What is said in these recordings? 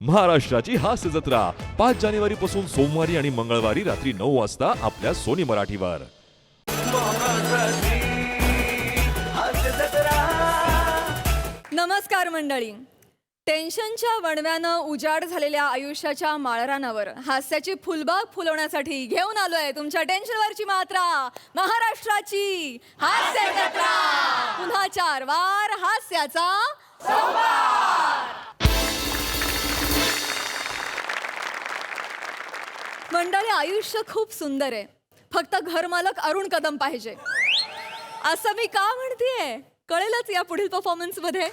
महाराष्ट्राची हास्य जत्रा 5 जानेवारी पासून सोमवारी आणि मंगळवारी रात्री 9 वाजता आपल्या सोनी मराठीवर. नमस्कार मंडळी. टेन्शनच्या वणव्यानं उजाड झालेल्या आयुष्याच्या माळरानावर हास्याची फुलबाग फुलवण्यासाठी घेऊन आलोय तुमच्या टेन्शनवरची मात्रा, महाराष्ट्राची हास्य जत्रा. पुन्हा 4 वार हास्याचा संवाद. मंडळी, आयुष्य खूप सुंदर आहे, फक्त घरमालक अरुण कदम पाहिजे. असं मी का म्हणतेय कळेलच या पुढील परफॉर्मन्स मध्ये.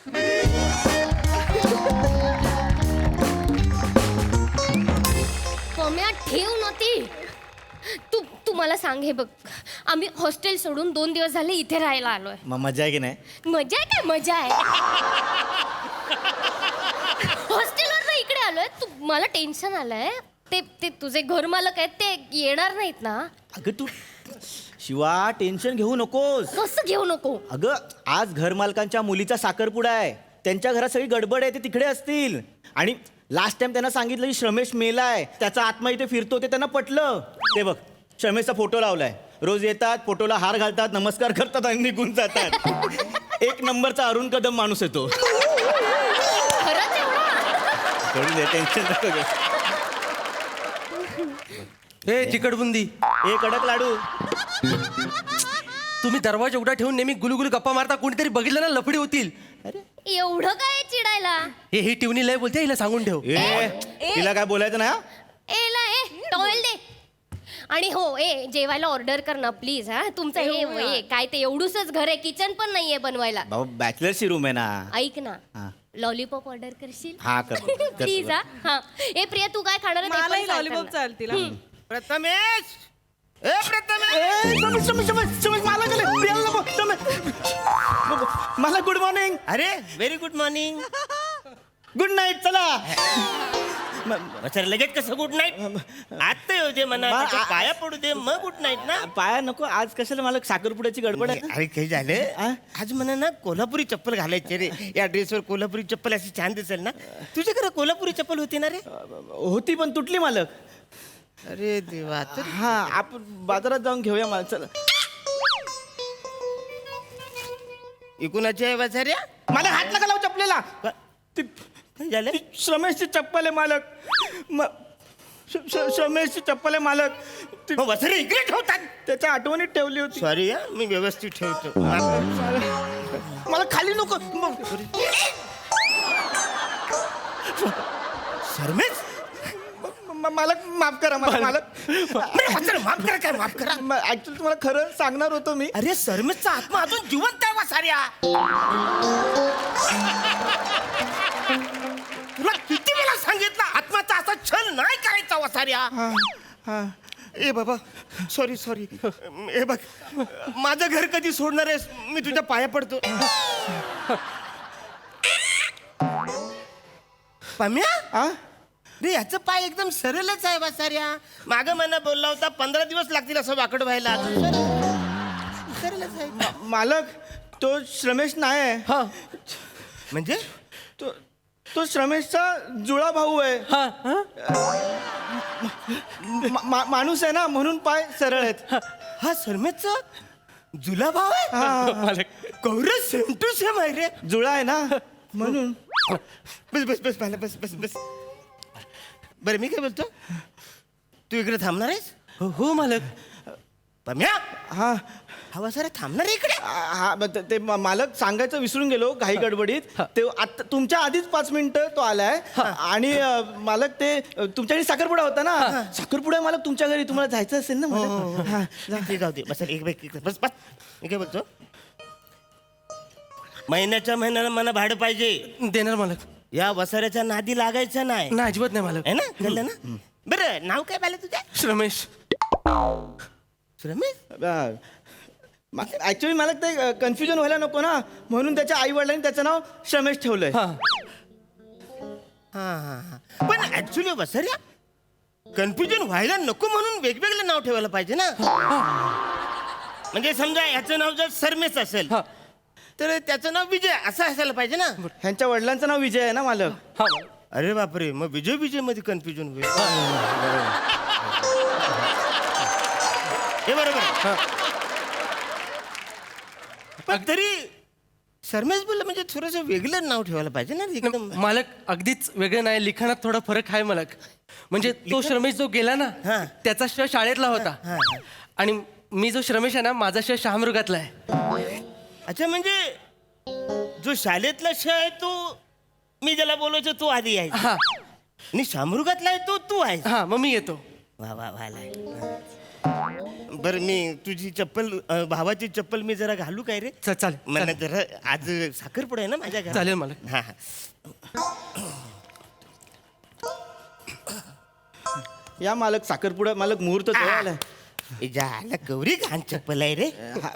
पम्या ठेव नव्हती. तू मला सांग, हे बघ, आम्ही हॉस्टेल सोडून 2 दिवस झाले इथे राहायला आलोय. मजा आहे की नाही? मजा आहे काय? मजा आहे. हॉस्टेलवर इकडे आलोय. तू मला टेन्शन आलंय. ते तुझे घर मालक आहेत, ते येणार नाहीत ना? अगं तू शिवा टेन्शन घेऊ नकोस. कसं घेऊ नको? अगं आज घरमालकांच्या मुलीचा साखरपुडा आहे. त्यांच्या घरात सगळी गडबड आहे, ते तिकडे असतील. आणि लास्ट टाइम त्यांना सांगितलं की श्रमेश मेलाय, त्याचा आत्मा इथे फिरतो, ते त्यांना पटलं. ते बघ, श्रमेशचा फोटो लावलाय. रोज येतात, फोटोला हार घालतात, नमस्कार करतात आणि निघून जातात. 1 नंबरचा अरुण कदम माणूस येतो. खरंच एवढा? टेन्शन नको घेऊ. हे चिकटबुंदी, हे कडक लाडू. तुम्ही दरवाजा उघडा ठेवून नेहमी गुलगुल गप्पा मारता. कोणीतरी बघितलं ना लफडी होतील. एवढं काय चिडायला? हे टिवणी लय बोलते, हिला सांगून ठेव. तिला काय बोलायचं ना? टॉवेल दे. आणि हो, जेवायला ऑर्डर कर ना प्लीज. हा, तुमचं हे काय ते एवढूसच घर आहे, किचन पण नाहीये बनवायला. बाबा बॅचलरची रूम आहे ना. ऐक ना, हा. लॉलीपॉप ऑर्डर करशील? हा कर प्लीज. हा. प्रिया, तू काय खाणार आहे? ते पण सांग लॉलीपॉप त्यांना. चालतील. प्रथमेश, मला गुड मॉर्निंग. अरे very good morning. Good night. चला. सर लगेच कसं गुड नाईट? आता येऊ दे म्हणा, त्याच्या पाया पडू दे, मग गुड नाईट ना. पाया नको आज. कशाला मला साखरपुड्याची गडबड आहे. अरे काही झालं, आज म्हणा ना कोल्हापुरी चप्पल घालायची रे. या ड्रेसवर कोल्हापुरी चप्पल अशी छान दिसेल ना. तुझ्याकडे कोल्हापुरी चप्पल होती ना रे? होती पण तुटली मालक. अरे देवा. हा, आपण बाजारात जाऊन घेऊया मला. चला. इकुणाची आहे वाचाऱ्या? मला हात नका लावू चपलेला. काय झालं? ती श्रमेशची चप्पल आहे मालक. श्रमेशची चप्पल आहे मालक. वसरे इकडे ठेवतात. त्याच्या आठवणीत ठेवली होती. सॉरी, मी व्यवस्थित ठेवतो. मला खाली नको. सरमेश, मालक माफ करा मला. मालक माफ करा. काय माफ करा? ऍक्च्युली तुम्हाला खरं सांगणार होतो मी. अरे सरमेशचा आत्मा अजून जिवंत आहे वासाऱ्या. तुला किती वेळा सांगितलं आत्माचा असा छल नाही करायचा वासाऱ्या. ए बाबा, सॉरी. ए बघ, माझं घर कधी सोडणार आहेस? मी तुझ्या पाया पडतो. पम्या, रे याचं पाय एकदम सरळच आहे वासाऱ्या. माग मना बोलला होता 15 दिवस लागतील असं वाकड व्हायला. सरळच आहे. मालक, तो श्रमेश नाही आहे. म्हणजे तो श्रमेशचा जुळा भाऊ आहे. माणूस आहे ना, म्हणून पाय सरळ आहेत. हा सरमेशचा जुला भाव आहे? कौरव सेम टू सेम आहे रे. जुळा आहे ना, म्हणून. बस. बरं, मी काय बोलतो, तू इकडे थांबणार आहेस? हो मालक. पम्या, हा हवा सर थांबणार आहे इकडे? हा ते मालक सांगायचं विसरून गेलो घाई गडबडीत. ते आता तुमच्या आधीच 5 मिनिटं तो आलाय. आणि मालक ते तुमच्याकडे साखरपुडा होता ना. साखरपुडा मालक तुमच्या घरी, तुम्हाला जायचं असेल ना मालक. हा, ठीक आहे, बस बस. मी काय बोलतो, महिन्याला मला भाडं पाहिजे. देणार मालक. या वसाऱ्याच्या नादी लागायचं नाही. नाही, अजिबात नाही मालक. आहे ना? कळलं ना? बरं, नाव काय पाहिलं तुझ्या? श्रमेश. रमेश? ऍक्च्युली मला ते कन्फ्युजन व्हायला नको ना, म्हणून त्याच्या आई वडिलांनी त्याचं नाव श्रमेश ठेवलंय. हा. पण ऍक्च्युली वसऱ्या कन्फ्युजन व्हायला नको म्हणून वेगवेगळं नाव ठेवायला पाहिजे ना. म्हणजे समजा याचं नाव जर सरमेश असेल तर त्याचं नाव विजय असं असायला पाहिजे ना. ह्यांच्या वडिलांचं नाव विजय आहे ना मालक. हा अरे बापरे, मग विजय मध्ये कन्फ्युजन होईल. हे बरोबर. पण तरी शर्मेश बोलला म्हणजे थोडंसं वेगळं नाव ठेवायला पाहिजे ना एकदम. मालक अगदीच वेगळं नाही, लिखाणात थोडा फरक आहे मालक. म्हणजे तो श्रमेश जो गेला ना हा. त्याचा श शाळेतला होता हा. आणि मी जो श्रमेश आहे ना माझा श शहामृगातला आहे. अच्छा, म्हणजे जो शाळेतला श आहे तो मी ज्याला बोलायचो तो आधी आहे हा आणि शामरुगातला आहे तो तू आहे. हा मग मी येतो. वा वा वालाय. बरं, मी तुझी चप्पल भावाची चप्पल मी जरा घालू काय रे? चालेल मला चालेल. जरा आज साखरपुडा आहे ना माझ्या घरात. चालेल मालक. हा हा. या मालक साखरपुडा मालक मुहूर्त जवळ आलाय. झाला गौरी घाण चप्पल आहे रे. हा,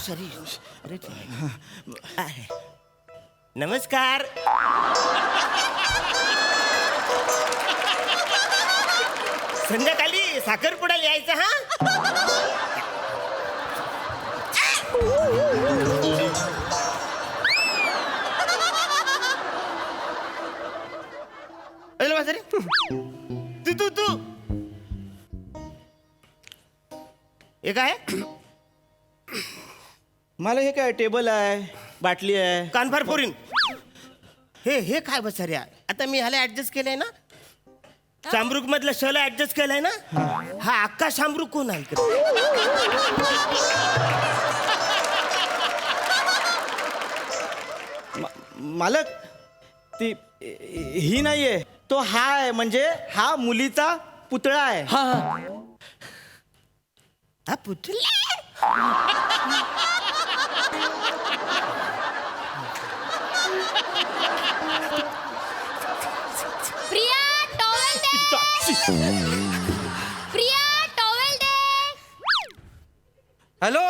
सॉरी. नमस्कार. संध्याकाळी साखरपुडा लिहायचा हा. अरे वासरे, तू हे काय मला हे काय टेबल आहे, बाटली आहे. कानफार पोरीन. हे काय बसाऱ्या, आता मी ह्याला ऍडजस्ट केलंय ना, शामरुख मधल्या शला ऍडजस्ट केलाय ना. हा अक्का शामरुख कोण आहे इकडे? मालक ती ही नाहीये, तो हा आहे. म्हणजे हा मुलीचा पुतळा आहे. हा हा हा पुतला. प्रिया टॉवेल दे. प्रिया टॉवेल दे. हॅलो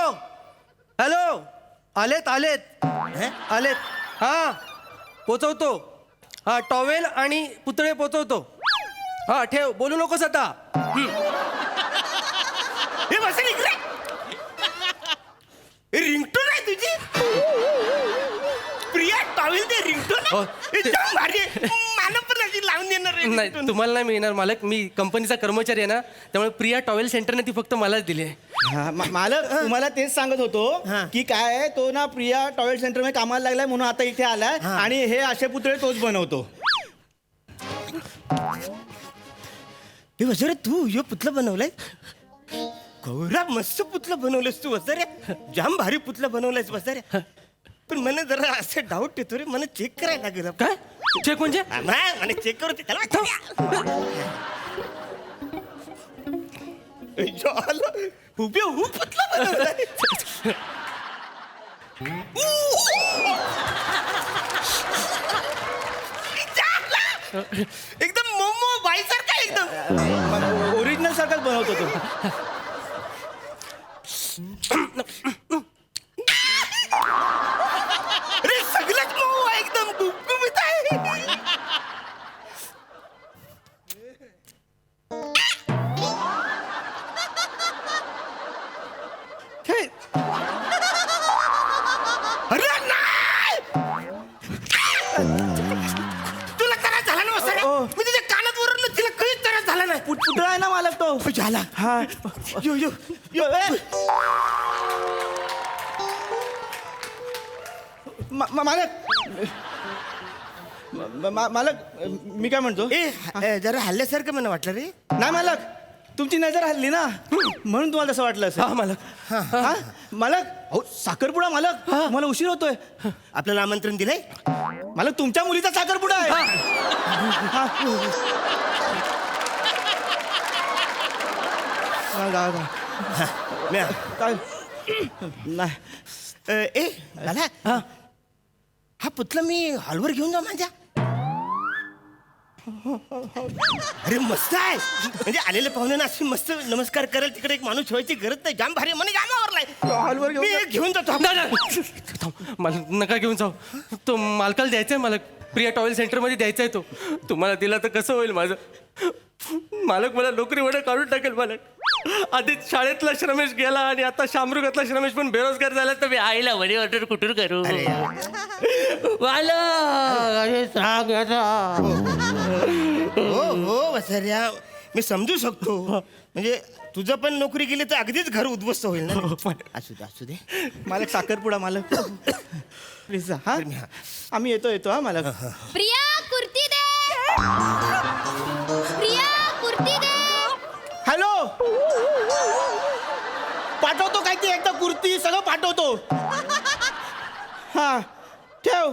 हॅलो आलेत आलेत आलेत. हा पोचवतो. हा टॉवेल आणि पुतळे पोचवतो. हा ठेव, बोलू नकोस आता. हे बसेल इकडे. रिंगटोन आहे तुझी. प्रिया टॉवेल दे रिंगटोन. हो, एकदम भारी आहे. मला पण अशी लावून देणार रे नाही ringtone. तुम्हाला नाही मिळणार मालक, मी कंपनीचा कर्मचारी आहे ना, त्यामुळे प्रिया टॉवेल सेंटरने ती फक्त मलाच दिली आहे. हा, मालक तुम्हाला तेच सांगत होतो हा. की काय आहे, तो ना प्रिया टॉयलेट सेंटर मध्ये कामाला लागलाय म्हणून आता इथे आलाय. आणि हे असे पुतळे तोच बनवतो. हे वसरे, तू हे पुतलं बनवलंय? गौरा मस्त पुतलं बनवलंयस तू वसरे. जाम भारी पुतलं बनवलंयस वसरे. पण मला जरा असे डाऊट येतो रे, मला चेक करायला लागेल. काय चेक म्हणजे? मला चेक करू दे. त्याला उभे पुतलं बनवलंय. एकदम मोमो बाई सारखा एकदम. ओरिजिनल सारखाच बनवतो तो. अरे सगळंच मोमो आहे, एकदम गुबगुबीत आहे. हे, अरे नाही. तुला त्रास झाला ना वसाऱ्या? ओ. मी तुझ्या कानात वरलं, तिला काहीच त्रास झाला नाही. पुतळा आहे ना मालक तो. झाला. हा यो यो यो. मालक मालक मी काय म्हणतो, जरा हल्ल्यासारखं मला वाटलं रे. नाही मालक तुमची नजर हल्ली ना म्हणून तुम्हाला तसं वाटलं असेल. हा मालक. हा मालक, अहो साखरपुडा मालक. मला उशीर होतोय. आपल्याला आमंत्रण दिलंय. मालक तुमच्या मुलीचा साखरपुडा आहे. हा. म्या. काय नाही ए मला हा पुतला मी हॉलवर घेऊन जा माझ्या. अरे मस्त आहे. म्हणजे आलेल्या पाहुण्यांना अशी मस्त नमस्कार करेल तिकडे एक माणूस ठेवायची गरज नाही. जाम भारी म्हणे जामावरलाय. हॉलवर घेऊन मी घेऊन जातो. नाही, नाही. थांब, मला नका घेऊन जाऊ. तो मालकाला द्यायचा आहे मालक. प्रिया टॉवेल सेंटरमध्ये द्यायचा आहे तो. तुम्हाला दिला तर कसं होईल माझं? मालक मला नोकरीवर काढून टाकेल मालक. आधीच शाळेतला श्रमेश गेला आणि आता शामरुगातला श्रमेश पण बेरोजगार झाला, तर मी आईला वडी ऑर्डर कुठून करू? मला अरे सांग आता. हो वसाऱ्या, मी समजू शकतो. म्हणजे तुझं पण नोकरी गेली तर अगदीच घर उद्ध्वस्त होईल ना. असू दे. मालक साखरपुडा मालक प्लीज हा आम्ही येतो हा मालक. प्रिया कुर्ती दे. प्रिया कुर्ती दे. हॅलो, पाठवतो काय ती एकदा कुर्ती सगळं पाठवतो. हा ठेव.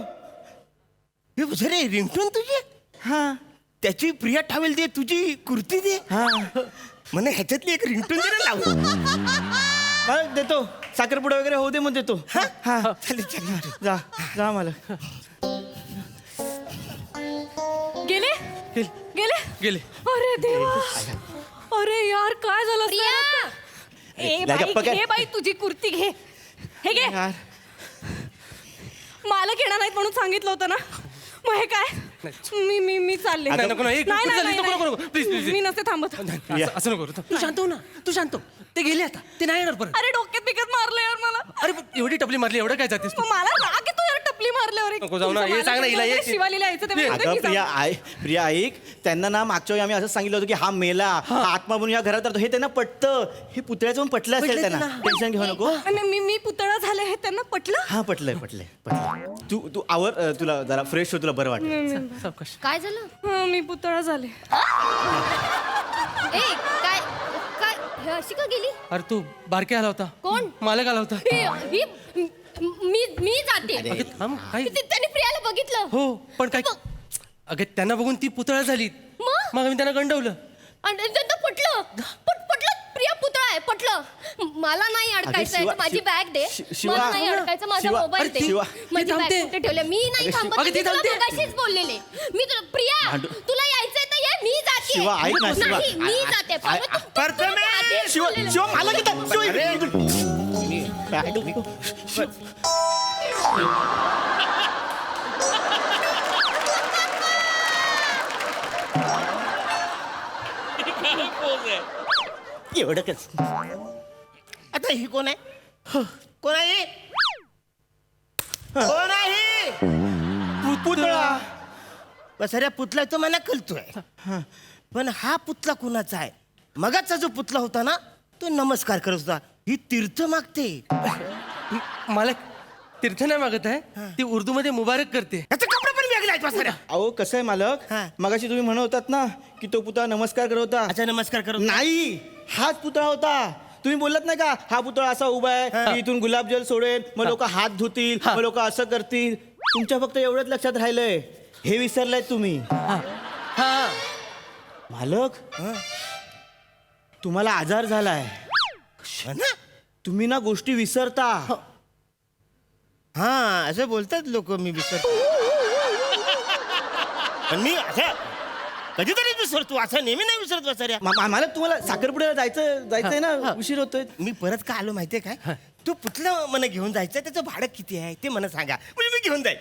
हे वसारे, रिंगटोन तुझी? हा त्याची प्रिया टावेल दे, तुझी कुर्ती दे. हा म्हणे ह्याच्यातली एक रिंगटोन दे ना लावू. मालक देतो. साखरपुडा वगैरे होऊ दे मग देतो. हा चालेल. जा मालक. गेले गेले. अरे देवा, अरे यार काय झालं प्रिया. असतं? ए जा गप्पा बाई काय? घे बाई तुझी कुर्ती घे. हे घे. यार मालक येणार नाहीत म्हणून सांगितलं होतं ना. मग हे काय? मी चालले. नाही, नको, नाही, नको, नाही, नको, नको, नाही. please, please. मी नसते थांबत. असं नको करू. तू शांत हो ना, तू शांत हो. ते गेले आता, ते नाही येणार परत. अरे डोक्यात बिकत मारलं यार मला. अरे पण एवढी टपली मारली, एवढं काय जातेस तू? मग मला राग येतो यार टपली मारल्यावर. नको जाऊ ना, तुमचं हे सांग ना मालक हिला, येणार ये. शिवालीला यायचं ते म्हणते अगं की जाऊ. प्रिया ऐक, त्यांना ना मागच्या वेळी आम्ही असं सांगितलं होतं की हा मेला, हा आत्मा म्हणून या घरात राहतो. हे त्यांना पटतं. हे पुतळ्याचं पण पटलं असेल पटलंय त्यांना. त्यांना. टेन्शन घेऊ नको. आणि मी पुतळा झाले हे त्यांना पटलं. हा पटलंय. तू आवर, तुला जरा फ्रेश हो, तुला बरं वाटतं. सावकाश. काय झालं? मी पुतळा झाले. ए काय काय हे अशी का गेली? अरे तू बारके आला होता. कोण? मालक आला होता. मी जाते. अगं थांब, काय? त्यांनी प्रियाला बघितलं. हो पण काय? अगं त्यांना बघून ती पुतळा झाली. मग? मग आम्ही त्यांना गंडवलं. आणि त्यांना पटलं प्रिया पुतळा आहे, पटलं. मला नाही अडकायचं आहे. शिवा- माझी बॅग दे. शिवा- मला नाही अडकायचं. माझा शिवा- मोबाईल दे. शिवा- माझी ती बॅग थांबते. कुठे ठेवल्या? मी नाही थांबत. अगं, ती मी तुला थांबते. मगाशीच बोललेले. मी तुला प्रिया तुला यायचंय तर ये. मी जाते. शिवा, ऐक ना, शिवा. नाही, मी जाते. आ- प्रथमेश! आधीच शिव बोललेलं. शिव मला किती एवढं कस. आता ही कोण आहे? कोण आहे ही? कोण आहे ही? पुतळा. वसाऱ्या, पुतला तो मला कळतोय, पण हा पुतला कुणाचा आहे? मगाचा जो पुतला होता ना, तो नमस्कार करत होता. ही तीर्थ मागते. मालक तीर्थ नाही मागत आहे, ती उर्दू मध्ये मुबारक करते. याचे कपडे पण वेगळे आहेत वसाऱ्या. अहो कसं आहे मालक, हा. मगाशी तुम्ही म्हणत होतात ना की तो पुतळा नमस्कार करत होता. अच्छा, नमस्कार करत होता. नाही, हाच पुतळा होता. तुम्ही बोललात नाही का, हा पुतळा असा उभा आहे की इथून गुलाबजल सोडेल, मग लोक हात धुतील, मग लोक असं करतील. तुमच्या फक्त एवढंच लक्षात राहिलंय, हे विसरलाय तुम्ही. हा मालक, तुम्हाला आजार झालाय. हो ना? तुम्ही ना गोष्टी विसरता. हा, असं बोलतात लोक. मी विसरतो, पण मी असं कधीतरी विसरतो. असं नेहमी नाही विसरत वसाऱ्या. मालक, तुम्हाला साखरपुड्याला जायचंय ना, उशीर होतोय. मी परत का आलो माहितीये काय? तो पुतला मला घेऊन जायचं, त्याचं भाडं किती आहे ते मला सांगा, म्हणजे मी घेऊन जाईल.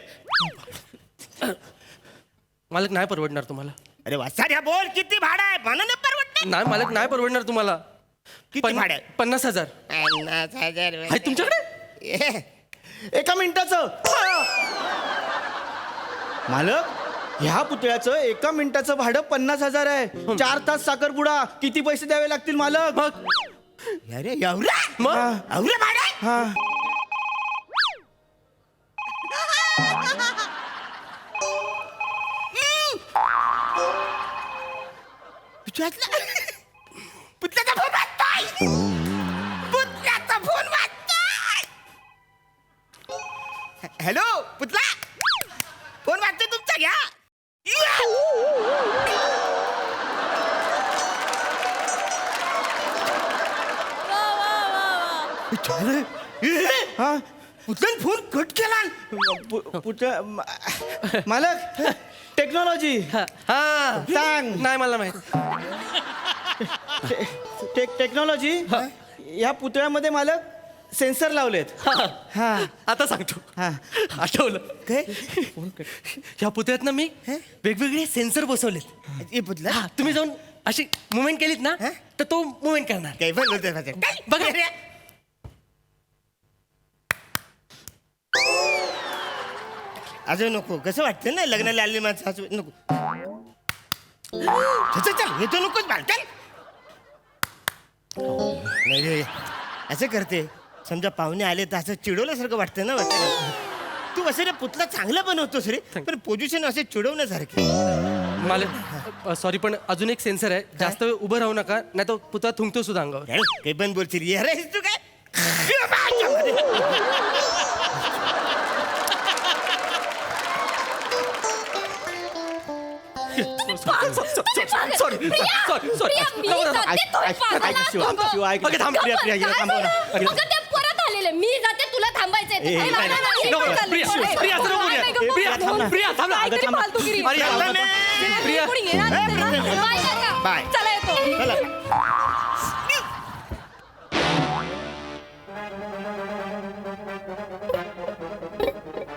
मालक नाही परवडणार तुम्हाला. अरे वसाऱ्या, बोल किती भाडं आहे? मला नाही परवडणार. नाही मालक, नाही परवडणार तुम्हाला. किती भाडं आहे? 50,000 50,000 आहे तुमच्याकडे. एका मिनिटाचं. मालक, ह्या पुतळ्याचं एका मिनिटाचं भाडं 50,000 आहे. 4 तास साखरपुडा, किती पैसे द्यावे लागतील मालक? मग अरे एवढा? मग एवढं भाडं आहे? हा. पुतल्याचा फोन वाजतोय. पुतल्याचा फोन वाजतोय. हॅलो पुतला, फोन वाजतोय तुमचा, घ्या. हा. पुतल्यान फोन कट केला. मालक, टेक्नॉलॉजी हा सांग. नाही मला माहित. टेक्नॉलॉजी या पुतळ्यामध्ये मालक सेन्सर लावलेत. हा. आता सांगतो. हा. आठवलं काय? ह्या पुतळ्यात ना मी वेगवेगळे सेन्सर बसवलेत. हे पुतला, हा, तुम्ही जाऊन अशी मुवमेंट केलीत ना तर तो मुवमेंट करणार. काही पण बोलतोय माझ्या. काय? बघा. अरे. अजून नको कसं वाटतं ना लग्नाला आले माझं सासू नको. चल चल हे तर नकोच बाल चल. नाही रे, असं करते समजा पाहुणे आले तर असं चिडवल्यासारखं वाटतं ना वाटतं. तू असं रे पुतला चांगला बनवतोस रे पण पोझिशन असे चिडवण्यासारखे. मला सॉरी पण अजून एक सेन्सर आहे. जास्त वेळ उभं राहू नका नाही तो पुतळा थुंकतो सुद्धा अंगावर. काही पण बोलशील ये रे तू काय. सॉरी प्रिया, मी जाते, तुम्ही पागल आहात दोघं. शिवा ऐक अगं थांब. प्रिया प्रिया हिला थांबव ना. अगं, ते परत आलेले मी जाते तुला थांबायचंय ए, अरे, नाही, नाही, नाही, नको, नाही, नाही, प्रिया, नाही, प्रिया, नाही, असं नको नाही, करूया. नाही, प्रिया, नाही, नाही, प्रिया, थांब ना. काहीतरी अगं, थांब. फालतूगिरी. अरे, चला ना. प्रिया. कोणी येणार असेल ना? बाय काका. बाय चला येतो. चला.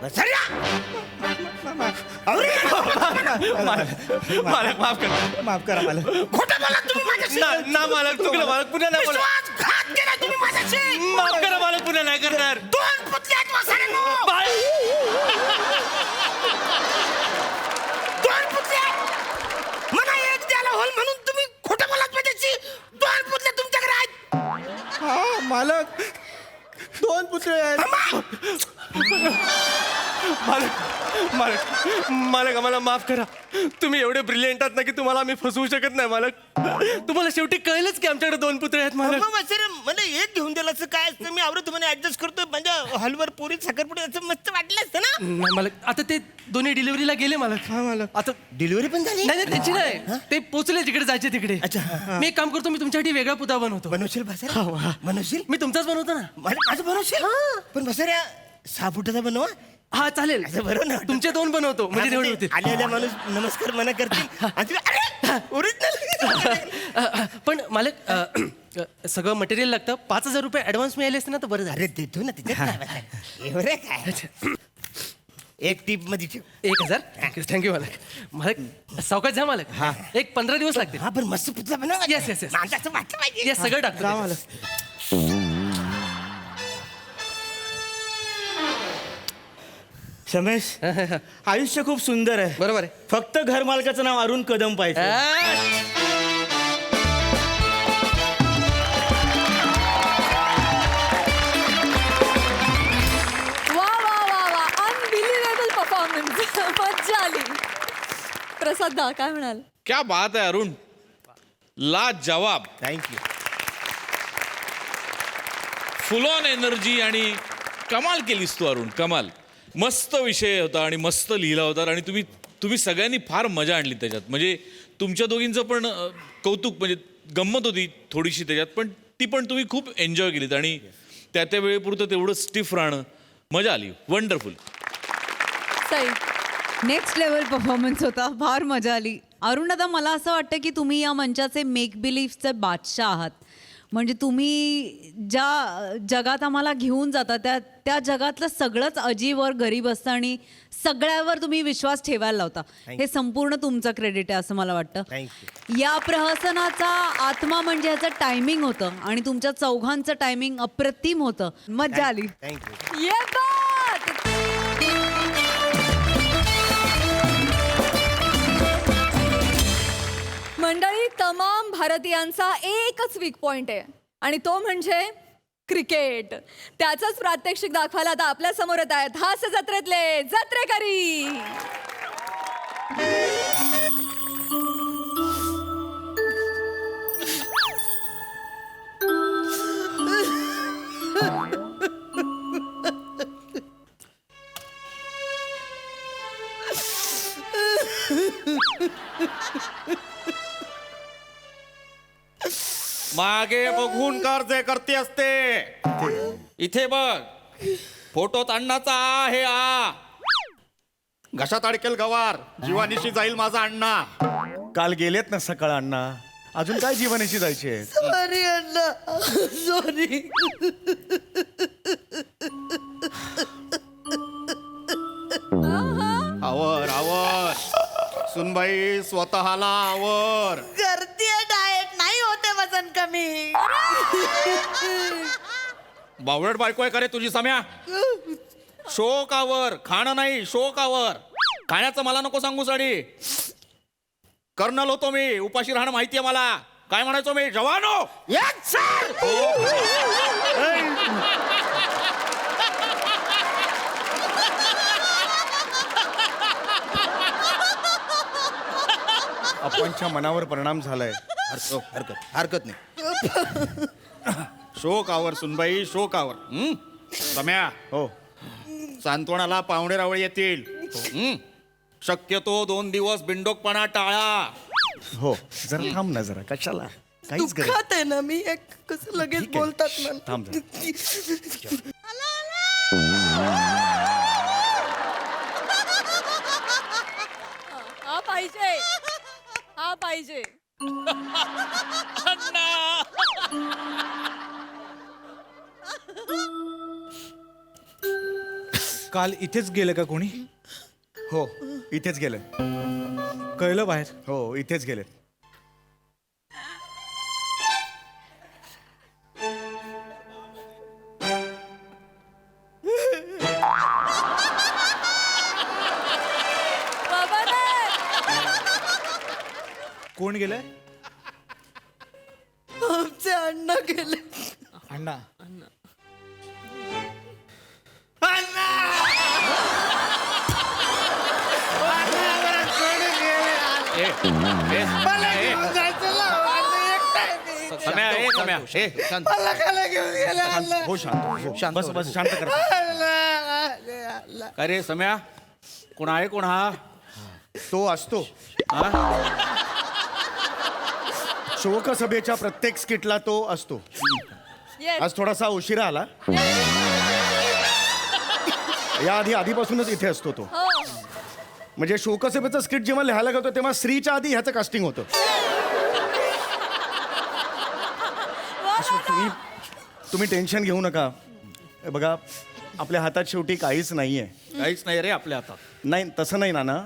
बसऱ्या! अरे! मालक माफ कर. माफ करा मला. खोटं बोला तुम्ही माझ्याशी. ना मालक चुकलं. मालक पुन्हा नाही बोला. विश्वासघात केला तुम्ही माझ्याशी. माफ करा मालक पुन्हा नाही करणार. 2 पुतळे आहेत वासऱ्यांनो. बाय. 2 पुतळे आहेत. मला एक द्यायला होल म्हणून तुम्ही खोटं बोलात माझ्याशी. 2 पुतळे तुमच्याकडे आहेत. हा मालक 2 पुतळे आहेत. मालक मालक मालक आम्हाला माफ करा. तुम्ही एवढे ब्रिलियंट आहात ना की तुम्हाला आम्ही फसवू शकत नाही मालक. तुम्हाला शेवटी कळलंच की आमच्याकडे 2 पुतळे आहेत मालक. अगं वासरे, मला एक घेऊन दिलं असं काय असतं मी आवडत तुम्हाला ऍडजस्ट करतो. माझ्या हॉलवर पुरी साखरपुडी असं मस्त वाटलं असतं ना. नाही मालक आता ते दोन्ही डिलिव्हरीला गेले मालक. मालक. आता डिलिव्हरी पण झाली. नाही नाही त्याची नाही ते पोचले जिकडे जायचे तिकडे. अच्छा. मी एक काम करतो मी तुमच्यासाठी वेगळा पुतळा बनवतो. बनवशील भासऱ्या? बनवशील मी तुमचाच बनवतो ना. माझं बनवशील पण भासऱ्या 6 फुटाचा बनवा. हा चालेल. असं बरं ना. तुमचे 2 बनवतो म्हणजे तेवढे होतील. आल्या माणूस नमस्कार मना करतील आणि तुम्ही, अरे ओरिजिनल. पण मालक सगळं मटेरियल लागतं. 5,000 रुपये ऍडव्हान्स मिळाले असते ना तर बरं झालं. अरे देतो ना तिथे एवढं काय. एक टीप मध्ये ठेव. 1,000 थँक्यू मालक. मालक सावकाश जा मालक. एक 15 दिवस लागतील. हा पण मस्त पुतला बनव. Yes, yes, yes. माझं असं वाटलं पाहिजे. हे सगळं टाकतो जा त्याच्यात. मालक. रमेश आयुष्य खूप सुंदर आहे. बरोबर आहे. फक्त घर मालकाचं नाव अरुण कदम पाहिजे. वा वा वा वा अनबिलिव्हेबल परफॉर्मन्स. मज्जा आली. प्रसाद दा काय म्हणाल? क्या बात है अरुण, लाजवाब. थँक्यू. फुल ऑन एनर्जी आणि कमाल केलीस तू अरुण, कमाल. मस्त विषय होता आणि मस्त लिहिला होता आणि तुम्ही सगळ्यांनी फार मजा आणली त्याच्यात. म्हणजे तुमच्या दोघींचं पण कौतुक, म्हणजे गंमत होती थोडीशी त्याच्यात, पण ती पण तुम्ही खूप एन्जॉय केलीत आणि त्या वेळेपुरतं तेवढं स्टिफ राहणं मजा आली. Wonderful. Sai. Next level performance होता. फार मजा आली. अरुण दादा मला असं वाटतं की तुम्ही या मंचाचे मेक बिलीफचे बादशाह आहात. म्हणजे तुम्ही ज्या जगात आम्हाला घेऊन जाता त्या जगातलं सगळंच अजीवर गरीब असतं आणि सगळ्यावर तुम्ही विश्वास ठेवायला लावता. हे संपूर्ण तुमचं क्रेडिट आहे असं मला वाटतं. थँक्यू. या प्रहसनाचा आत्मा म्हणजे ह्याचं टायमिंग होतं आणि तुमच्या चौघांचं टायमिंग अप्रतिम होतं. मज्जा आली. थँक्यू. ये बात. मंडळी, तमाम भारतीयांचा एकच वीक पॉइंट आहे आणि तो म्हणजे क्रिकेट. त्याचंच प्रात्यक्षिक दाखवायला आता आपल्या समोर येत आहेत हास्य जत्रेतले जत्रेकरी. मागे बघून कर जे करते असते. इथे बघ, फोटोत अण्णाचा आहे. घशात अडकेल गवार, जीवानिशी जाईल माझा अण्णा. काल गेलेत ना सकाळ अण्णा, अजून काय जीवनाशी जायचे. सॉरी अण्णा, सॉरी. आवर आवर सुनबाई स्वतःला आवर. करते डाएट नाही होते वजन कमी. बावळट बायको आहे का रे तुझी सम्या? शोक आवर, खाणं नाही शोक आवर. खाण्याचं मला नको सांगू साडी. कर्नल होतो मी, उपाशी राहणं माहितीये मला. काय म्हणायचो मी? जवानो. आपणच्या मनावर परिणाम झालाय. हरकत नाही. शोक आवर सुनबाई, शोक आवर. सम्या, हो सांत्वनाला पाहुणे रावळे येतील. शक्यतो 2 दिवस बिंडोकपणा टाळा. हो जरा थांब ना जरा. कशाला? काहीच गरज दुःखात आहे ना मी. कसं लगेच बोलतात ना. थांब जरा. हा पाहिजे, हा पाहिजे. काल इथेच गेले का कोणी? हो इथेच गेले. कळलं बाहेर? हो इथेच गेले. बाबा रे! कोण गेलंय? आमचे अण्णा गेले. अण्णा. सम्या, ए, सम्या, ए, शांत. हो शांत हो. शांत बस शांत कर. काय रे सम्या? कोण आहे कोण हा? तो असतो शोकसभेच्या प्रत्येक स्किटला तो असतो. Yes. आज थोडासा उशिरा आला. आधीपासूनच इथे असतो तो. हो. म्हणजे शोकसभेचं स्किट जेव्हा लिहायला गेलो तेव्हा श्रीच्या आधी ह्याचं कास्टिंग होतं. तुम्ही टेन्शन घेऊ नका. बघा आपल्या हातात शेवटी काहीच नाहीये. काहीच नाही रे आपल्या हातात. नाही तसं नाही नाना.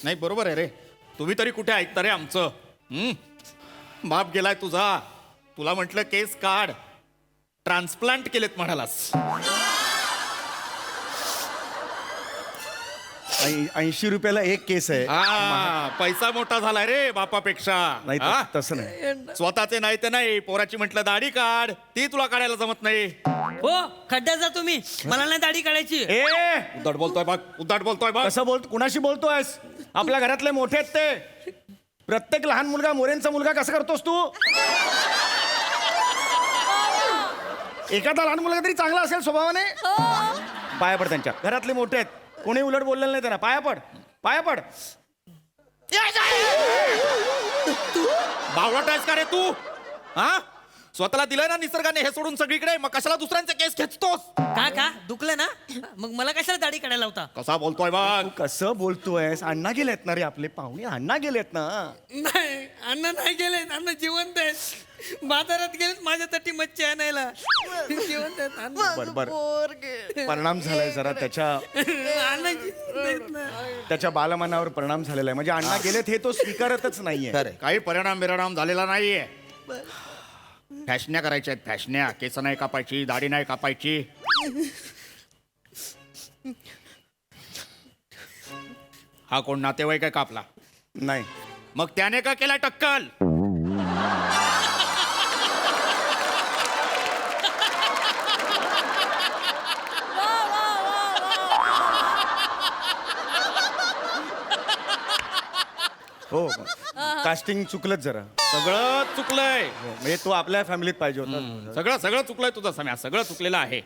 नाही बरोबर आहे रे. तुम्ही तरी कुठे ऐकता रे आमचं? बाप गेलाय तुझा. तुला म्हटलं केस काढ. ट्रान्सप्लांट केलेत म्हणालास. 80 रुपयाला एक केस आहे. पैसा मोठा झालाय रे बापापेक्षा. नाही हा? तसं नाही. स्वतःचे नाही ते नाही. पोराची म्हटलं दाढी काढ. ती तुला काढायला जमत नाही. हो खड्ड्यात जा तुम्ही. मला नाही दाढी काढायची. ए उद्धट बोलतोय बघ. उद्धट बोलतोय बघ. कसं कुणाशी बोलतोयस? आपल्या घरातले मोठे आहेत ते. प्रत्येक लहान मुलगा मोरेंचा मुलगा कसं करतोस तू? एखादा लहान मुलगा तरी चांगला असेल स्वभावाने. पाया पड त्यांच्या. घरातले मोठे आहेत. कोणी उलट बोललेलं नाही त्यांना. पाया पड. पाया पड. बावळट आहेस का रे तू? हा स्वतःला दिलंय ना निसर्गाने हे सोडून सगळीकडे. मग कशाला दुसऱ्यांचे केस खेचतोस? का दुखलं ना? मग मला कशाला दाढी काढायला होता? कसा बोलतोय बघ. कसं बोलतोयस? अण्णा गेलेत ना रे आपले पाहुणे. अण्णा गेलेत ना. नाही अण्णा नाही गेले. अण्णा जिवंत आहेत. बाजारात गेलेत माझ्यासाठी मच्छी आणायला. जिवंत आहेत अण्णा. बर परिणाम झालाय जरा त्याच्या. अण्णा जिवंत आहेत ना. त्याच्या बालमनावर परिणाम झालेला आहे. म्हणजे अण्णा गेलेत हे तो स्वीकारतच नाहीये. काही परिणाम झालेला नाहीये. फॅशन्या करायच्या आहेत. फॅशन्या. केस नाही कापायची. दाढी नाही कापायची. हा कोण नातेवाईक आहे कापला? नाही. मग त्याने का केला टक्कल? हो कास्टिंग चुकलंच जरा. सगळं चुकलंय. म्हणजे तो आपल्या फॅमिलीत पाहिजे होता. सगळं चुकलंय तुझं सम्या. सगळं चुकलेलं आहे.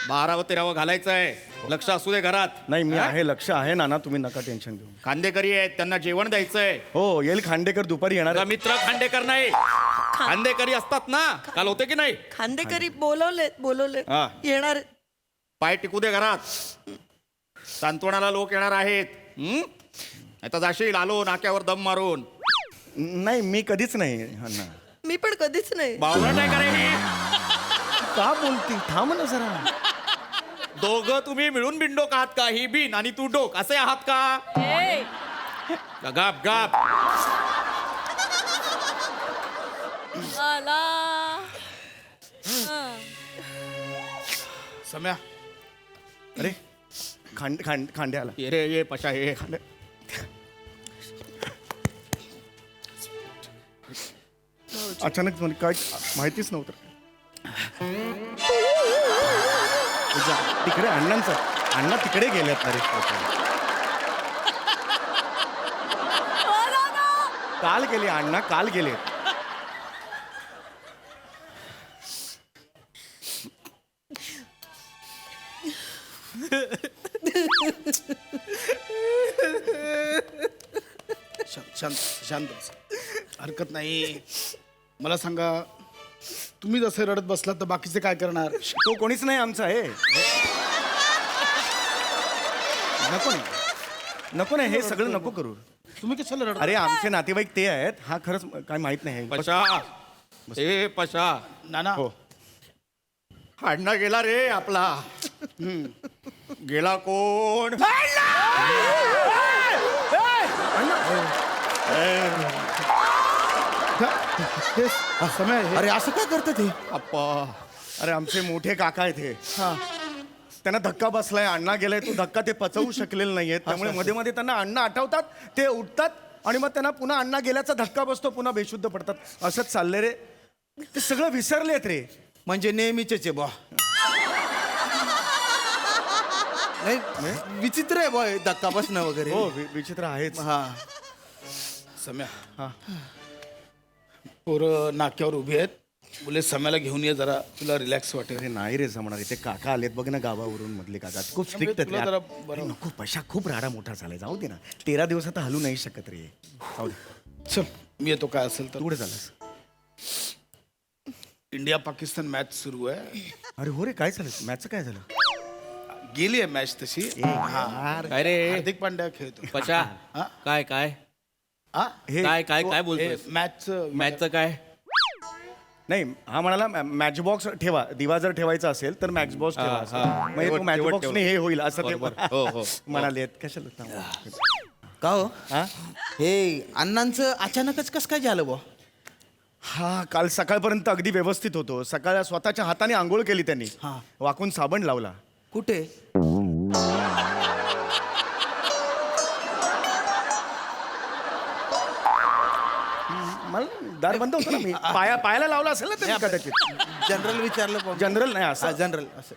12व 13व घालायचंय. लक्ष असू दे घरात. नाही मी आहे. लक्ष आहे नाना. तुम्ही नका टेन्शन घेऊ. खांदेकरी आहेत. त्यांना जेवण द्यायचंय. हो येईल खांडेकर दुपारी येणार. तुझा मित्र खांडेकर नाही. खांदेकरी असतात ना. काल होते की नाही? खांदेकरी बोलवले हा. येणार. पाय टिकू दे घरात. सांत्वनाला लोक येणार आहेत. आता जाशील आलो नाक्यावर दम मारून. नाही मी कधीच नाही अण्णा. मी पण कधीच नाही. बावळट आहे का रे ही? का बोलती? थांब ना जरा. दोघं तुम्ही मिळून बिनडोक आहात का? ही बिन आणि तू डोक असे आहात का? Gap gap. सम्या अरे खांड्या आला. ये रे ये पशा ये. अचानक मला काय माहितीच नव्हतं. तिकडे अण्णा तिकडे गेल्यात अरे. काल गेले अण्णा, काल गेले. शांत शांत बस. हरकत नाही. मला सांगा, तुम्ही जसे रडत बसलात तर बाकीचे काय करणार? तो कोणीच नाही आमचा आहे. नको नाही हे सगळं नको करू. तुम्ही कशाला रडत? अरे आमचे नातेवाईक ते आहेत. हा खरंच काय माहित नाही. पशा ए पशा. नाना हो अण्णा गेला रे आपला. गेला कोण? समय अरे असं काय करतं ते? अप्पा अरे आमचे मोठे काका आहेत हे. त्यांना धक्का बसलाय, अण्णा गेलाय. तो धक्का ते पचवू शकलेले नाहीयेत. त्यामुळे मध्ये मध्ये त्यांना अण्णा आठवतात, ते उठतात आणि मग त्यांना पुन्हा अण्णा गेल्याचा धक्का बसतो, पुन्हा बेशुद्ध पडतात. असंच चाललंय रे. ते सगळं विसरलेत रे. म्हणजे नेहमीचेच आहे बा. नाही विचित्र आहे बॉय धक्का बसणं वगैरे. हो विचित्र आहेच. हा सम्या. हा पोरं नाक्यावर उभी आहेत. बोले सम्याला घेऊन ये जरा, तुला रिलॅक्स वाटेल. अरे नाही रे जमणार. ते काका आलेत बघ ना गावावरून, मधले काका खूप स्ट्रिक्ट तुला जरा आहेत. बरं. अरे नको पैसा खूप राडा मोठा झालाय. जाऊ दे ना. 13 दिवस आता हलू नाही शकत रे. जाऊ दे. चल मी येतो. काय असेल तर तू कुठे झालास? इंडिया पाकिस्तान मॅच सुरू आहे. अरे हो रे काय झालं? मॅचचं काय झालं? गेली आहे मॅच तशी. काय रे हार्दिक पांड्या खेळतो. पशा हा? काय काय हे काय काय काय बोलतोय? मॅचचं काय? नाही हा म्हणाला मॅच बॉक्स ठेवा. दिवा जर ठेवायचा असेल तर मॅच बॉक्स ठेवा असं. म्हणजे तो मॅच बॉक्सने हे होईल असं ते हो. म्हणाले. कशाला का हो? हा हे अण्णांचं अचानकच कसं काय झालं बा? हा काल सकाळपर्यंत अगदी व्यवस्थित होतो. सकाळ स्वतःच्या हाताने आंघोळ केली त्यांनी. हा. वाकून साबण लावला. कुठे? मला दार बंद होतं ना. मी पायाला लावला असेल ना त्यांनी कदाचित. जनरल विचारलं. जनरल नाही असं. जनरल असं.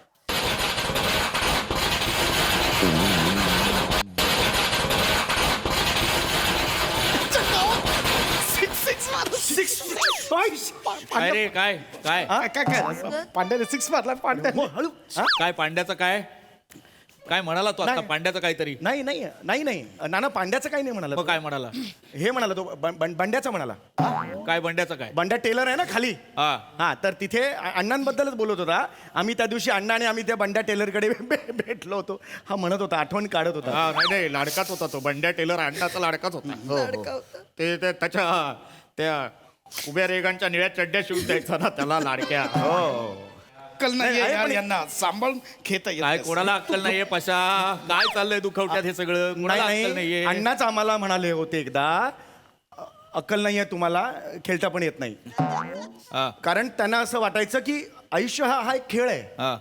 काय रे काय काय काय पांड्याने 6 मारला. पांड्या हळू. काय पांड्याचं काय काय म्हणाला तो आता? नाही. पांड्याचं काहीतरी. नाही नाही नाही नाही नाना पांड्याचं काही नाही म्हणाला. मग काय म्हणाला? हे म्हणाला तो बंड्याचा म्हणाला. काय बंड्याचं काय? बंड्या टेलर आहे ना खाली. हा हा तर तिथे अण्णांबद्दलच बोलत होता. आम्ही त्या दिवशी अण्णा आणि आम्ही त्या बंड्या टेलरकडे भेटलो होतो. हा म्हणत होता, आठवण काढत होता. हा नाही लाडकाच होता तो. बंड्या टेलर अण्णाचा लाडकाच होता. ते त्याच्या त्या उभ्या रेगांच्या निळ्या चड्ड्या शिवून द्यायचा ना त्याला लाडक्या. हो अक्कल नाही आहे यार पण- यांना सांभाळून घेता येत काय नाही. कोणाला अक्कल नाहीये पशा? काय चाललंय दुखवट्यात हे सगळं? नाही कोणाला अक्कल नाही नाहीये? अण्णाच आम्हाला म्हणाले होते एकदा, अक्कल नाहीये तुम्हाला, खेळता पण येत नाही. हा, कारण त्यांना असं वाटायचं की आयुष्य हा एक खेळ आहे. हा.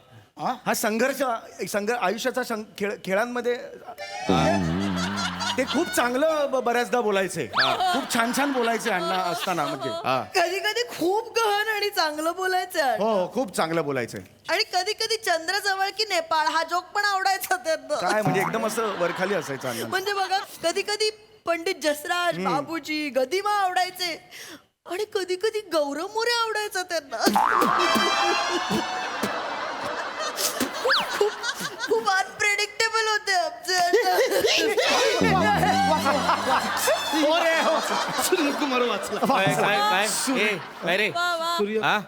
हा संघर्ष आयुष्याचा खेळांमध्ये ते खूप चांगलं बऱ्याचदा बोलायचे. खूप छान छान बोलायचे अण्णा असताना. म्हणजे कधी कधी खूप गहन आणि चांगलं बोलायचं हो खूप चांगलं बोलायचे. आणि कधी कधी चंद्र जवळ की नेपाळ हा जोक पण आवडायचा त्यांना. काय म्हणजे एकदम असं वरखाली असायचं अण्णा. म्हणजे बघा कधी कधी पंडित जसराज बाबूजी गदिमा आवडायचे आणि कधी कधी गौरव मोरे आवडायचा त्यांना. खूप अनप्रेडिक्टेबल होते सूर्यकुमार वाचला. काय काय काय ए, काय रे हा?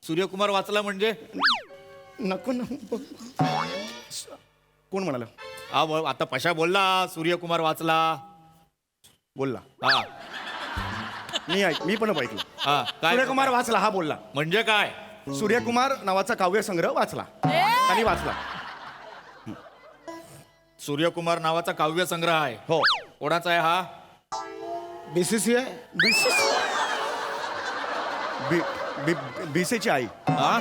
सूर्यकुमार वाचला म्हणजे? नको नको. कोण म्हणाला? आता पशा बोलला सूर्यकुमार वाचला. बोलला. हा मी पण ऐकलं. हा काय सूर्यकुमार वाचला हा बोलला. म्हणजे काय? सूर्यकुमार नावाचा काव्यसंग्रह वाचला. त्यांनी वाचला. सूर्यकुमार नावाचा काव्य संग्रह आहे. हो. कोणाचा आहे हा? BCCI भिसेची आई. हा?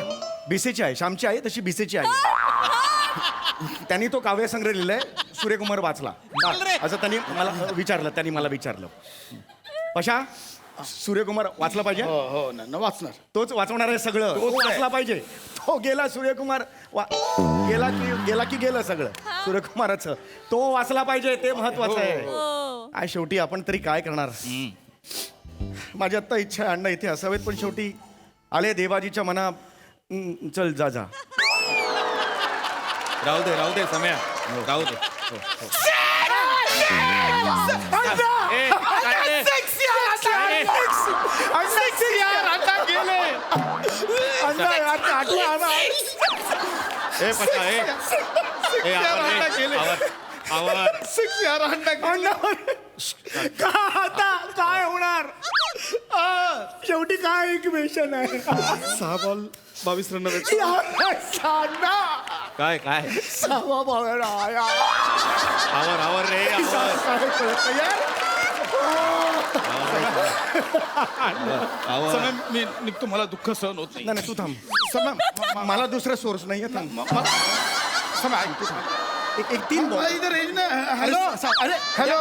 भिसेची आई, श्यामची आई तशी भिसेची आई. त्यांनी तो काव्यसंग्रह लिहिलाय, सूर्यकुमार वाचला असं त्यांनी मला विचारलं. पशा, सूर्यकुमार वाचला पाहिजे. हो वाचणार. तोच वाचवणार आहे सगळं. तो वाचला पाहिजे. तो गेला सूर्यकुमार गेला की गेलं सगळं सूर्यकुमाराचं. तो वाचला पाहिजे, ते महत्वाचं आहे. काय शेवटी आपण तरी काय करणार. माझी आत्ता इच्छा आहे अण्णा इथे असावेत, पण शेवटी आले देवाजीच्या मना. चल जा. राहू दे सम्या, राहू दे. काय होणार शेवटी काय इक्वेशन आहे. 6 बॉल 22 रन. काय 6वा बॉल आवर रे समय मी निघतो, मला दुःख सहन होत नाही. नाही तू थांब. समय मला दुसरा सोर्स नाही आहे. थांब. समय ऐक, तू थांब. एक 3 बॉल इधर रेंज नाही. हॅलो अरे हॅलो.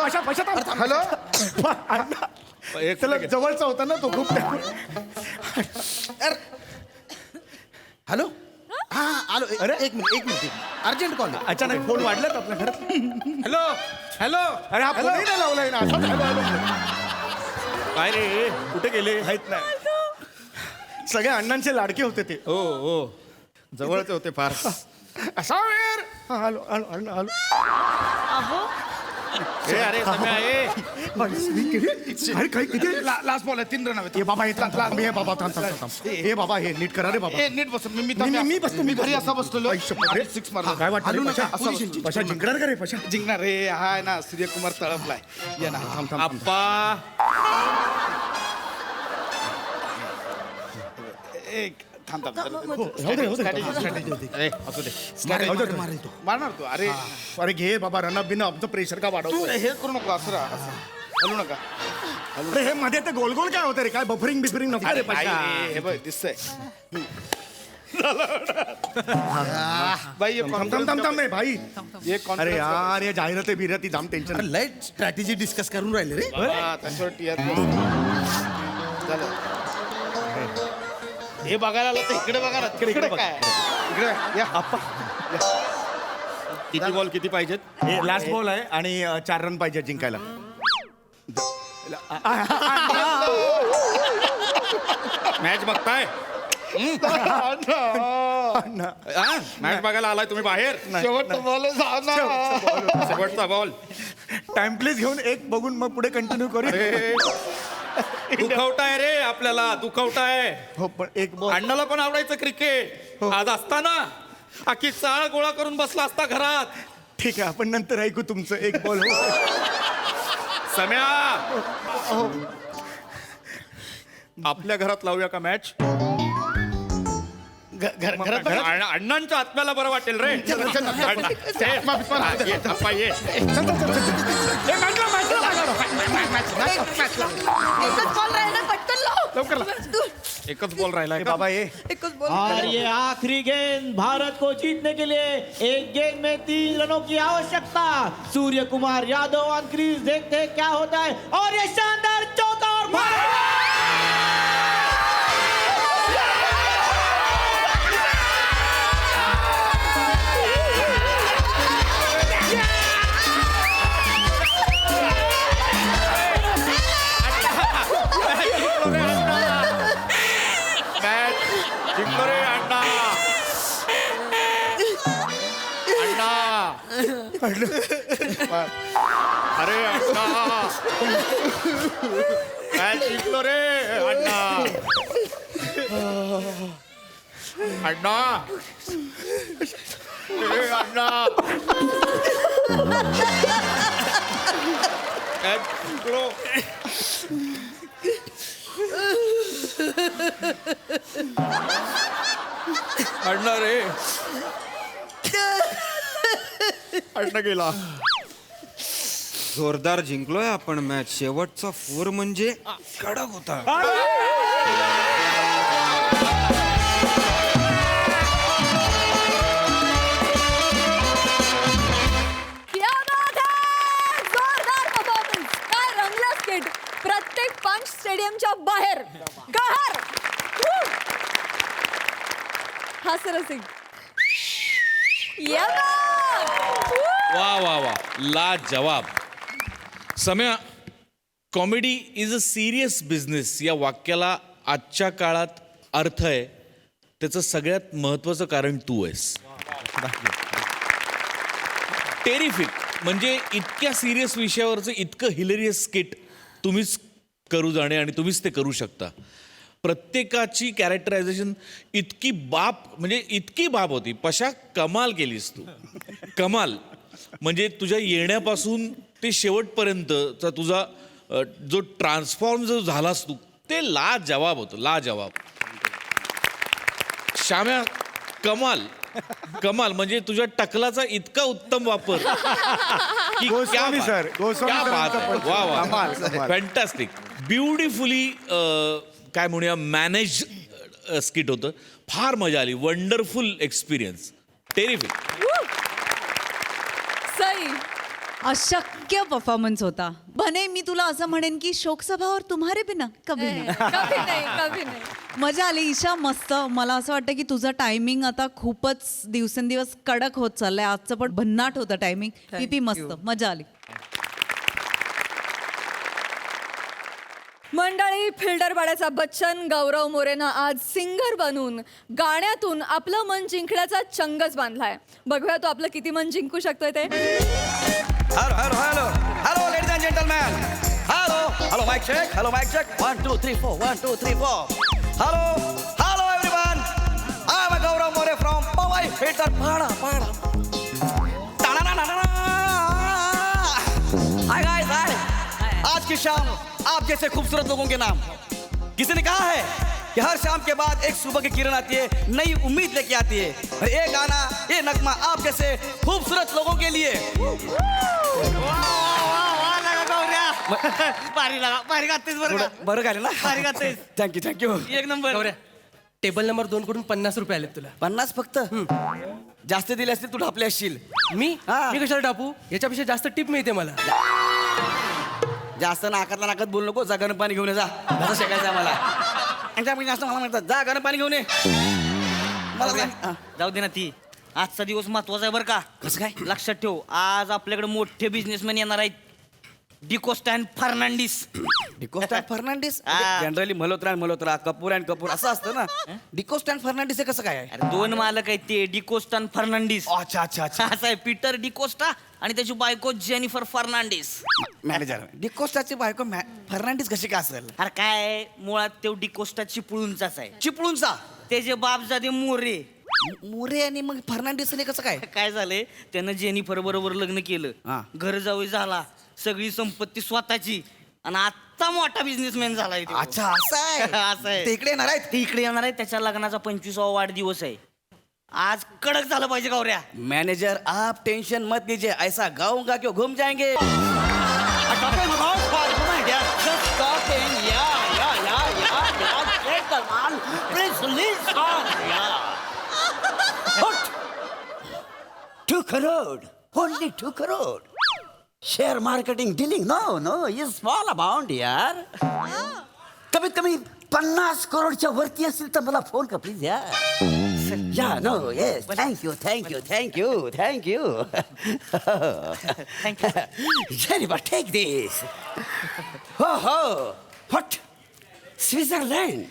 त्याला जवळचा होता ना तो खूप. हॅलो. हा आलो. अरे एक मिनिट अर्जंट कॉल. अचानक फोन वाढलात आपल्या घरात. हॅलो. अरे हा फोनही नाही लावलाय ना. असाच हॅलो. काय रे, कुठे गेले? माहित नाही. सगळ्या अण्णांचे लाडके होते ते. हो जवळचे होते फार. असा वेळ. आलो. अरे सम्या, अरे काय किती लास्ट बॉल आहे. 3 रन हवे. हे बाबा थांब. हे बाबा हे नीट करा रे बाबा. नीट बस. मी बसतो. मी घरी असा बसतो. 6 मारला. काय वाटतं रे, पशा? असं बसतो. पशा जिंकणार का रे पशा? जिंकणार रे. हा आहे ना सूर्यकुमार तळपलाय. ये ना. थांब. आप्पा. एक थांब. राहू दे. ए, असू दे. मारणार तू. अरे घे बाबा. रन बिन आमचं प्रेशर का तू वाढवतो. हे करू नको. असं हलू नका. अरे हे मध्ये ते गोल काय होतं रे. काय बफरिंग नको रे पशा. हे बघ दिसतंय. बाई थांब रे भाई. अरे यार या जाहिराती बिराती जाम टेन्शन. लाईट स्ट्रॅटेजी डिस्कस करून राहिले रे. त्याच्यावर झालं. हे बघायला आलं तर इकडे बघा ना. इकडे काय इकडे या. आप्पा किती बॉल किती पाहिजेत? हे लास्ट बॉल आहे आणि 4 रन पाहिजे जिंकायला. मॅच बघताय? मॅच बघायला आलाय तुम्ही बाहेर? शेवटचा बॉल. टाइम प्लीज घेऊन एक बघून मग पुढे कंटिन्यू करू. दुखवताय रे आपल्याला, दुखवताय. हो पण एक बॉल. अण्णाला पण आवडायचं क्रिकेट. आज असताना अख्खी चाळ गोळा करून बसला असता घरात. ठीक आहे आपण नंतर ऐकू तुमचं. एक बॉल. सम्या, आपल्या घरात लावूया का मॅच? अण्णांच्या आत्म्याला बरं वाटेल रे. एकच बॉल राहिला बाबा ये. और ये आखिरी गेंद भारत को जीतने के लिए एक गेंद में 3 रनों की आवश्यकता. Surya Kumar Yadav on crease. देखते हैं क्या होता है. और ये शानदार चौका और जिंकलो रे अण्णा. अरे अण्णा, मॅच जिंकलो रे अण्णा. अण्णा, अण्णा मॅच जिंकलो. अण्णा रे. अण्णा गेला. जोरदार जिंकलोय आपण मॅच. शेवटचा 4 म्हणजे कडक होता. क्या बात है! जोरदार परफॉर्मन्स. काय रंगलं स्किट. प्रत्येक पंच स्टेडियमच्या बाहेर गहर. हास्यरसिक. या बात. वा वा वा, ला जवाब. सम्या, comedy is a serious business या वाक्याला आजच्या काळात अर्थ आहे. त्याचं सगळ्यात महत्त्वाचं कारण तू आहेस. टेरिफिक. म्हणजे इतक्या सिरियस विषयावरचं इतकं हिलेरियस स्किट तुम्हीच करू जाणे आणि तुम्हीच ते करू शकता. प्रत्येकाची कॅरेक्टरायझेशन इतकी बाप होती. पशा कमाल केलीस तू. कमाल. म्हणजे तुझ्या येण्यापासून ते शेवटपर्यंतचा तुझा जो ट्रान्सफॉर्म जो झालास तू, ते लाजवाब होतं. लाजवाब. श्याम्या, कमाल. कमाल. म्हणजे तुझ्या टकलाचा इतका उत्तम वापर की गोस्वामी सर, गोस्वामी क्या बात सरांचा आहे. वा वा, कमाल, कमाल. फॅन्टॅस्टिक. ब्युटिफुली काय म्हणूया मॅनेज स्किट होतं. फार मजा आली. Wonderful experience. टेरिफिक. सई. अशक्य परफॉर्मन्स होता. बने, मी तुला असं म्हणेन की शोकसभा और तुम्हारे बिना कभी नाही. कभी नाही, कभी नाही. मजा आली. ईशा, मस्त. मला असं वाटतं की तुझं टायमिंग आता खूपच दिवसेंदिवस कडक होत चाललंय. आजचं पण भन्नाट होतं टायमिंग. पीपी मस्त. मजा आली. मंडळी, फिल्डर पाड्याचा बच्चन गौरव मोरेनं आज सिंगर बनून गाण्यातून आपलं मन जिंकण्याचा चंगच बांधलाय. बघूया तो आपलं किती मन जिंकू शकतोय ते. Hello hello hello hello ladies and gentleman. Hello mike check. Hello mike check. 1 2 3 4 1 2 3 4. Hello everyone. I am Gaurav More from Powai Filter Pada. Hi guys, hi. आज की शाम आप जैसे खूबसूरत लोगों के नाम. किसी ने कहा है कि हर शाम के बाद एक सुबह की किरण आती है, नई उम्मीद लेके आती है. और ये गाना, ये नगमा आप जैसे खूबसूरत लोगों के लिए. भारी गातेस बरं का. बरं गायलं ना. भारी गातेस. थँक्यू. एक नंबर. टेबल नंबर 2 कडून 50 रुपये आले तुला. 50 फक्त. जास्त दिले असतील तू ढापले असशील. मी हा. मी कशाला टापू. याच्यापेक्षा जास्त टिप मिळते मला. जास्त नाकात बोलू नको. जा गरम पाणी घेऊन ये. जा. कसं शेकायचं मला. जास्त मला म्हणतात जा गरम पाणी घेऊन ये. मला सांग. जाऊ दे ना ती. आजचा दिवस महत्वाचा आहे बरं का. कसं काय? लक्षात ठेव, आज आपल्याकडे मोठे बिझनेसमॅन येणार आहेत. डिकोस्टा अँड फर्नांडिस. डिकोस्टा फर्नांडिस. हा. जनरली मल्होत्रा कपूर अँड कपूर असं असतं ना. डिकोस्टा फर्नांडिस हे कसं काय आहे? अरे 2 मालक आहेत ते, डिकोस्टा आणि फर्नांडिस. अच्छा अच्छा अच्छा. असं आहे. पीटर डिकोस्टा आणि त्याची बायको जेनिफर फर्नांडिस. मॅनेजर. डिकोस्टाची बायको फर्नांडिस कशी काय असेल? अरे काय, मुळात तो डिकोस्टा चिपळूणचाच आहे. चिपळूणचा. त्याचे बापजादे मोरे. मोरे आणि मग फर्नांडिस हे कसं काय? काय झालंय, त्यानं जेनिफर बरोबर लग्न केलं. हा. घर जावई झाला, सगळी संपत्ती स्वतःची, आणि आता मोठा बिझनेसमॅन झालाय तो. अच्छा असं आहे. असं आहे. ते इकडे येणार आहेत. ते इकडे येणार आहे. त्याच्या लग्नाचा 25वा वाढदिवस आहे. आज कडक झालं पाहिजे गौऱ्या. मैनेजर आप टेंशन मत लीजिए, ऐसा गाऊंगा क्यों घूम जाएंगे. $2 crore. Only 2 crore. Share marketing dealing. No is small amount यार. कमीत कमी 50 करोडच्या वरती असेल तर मला फोन कर प्लीज यार. या no yes. Thank you. Jennifer take this. हो what. Switzerland.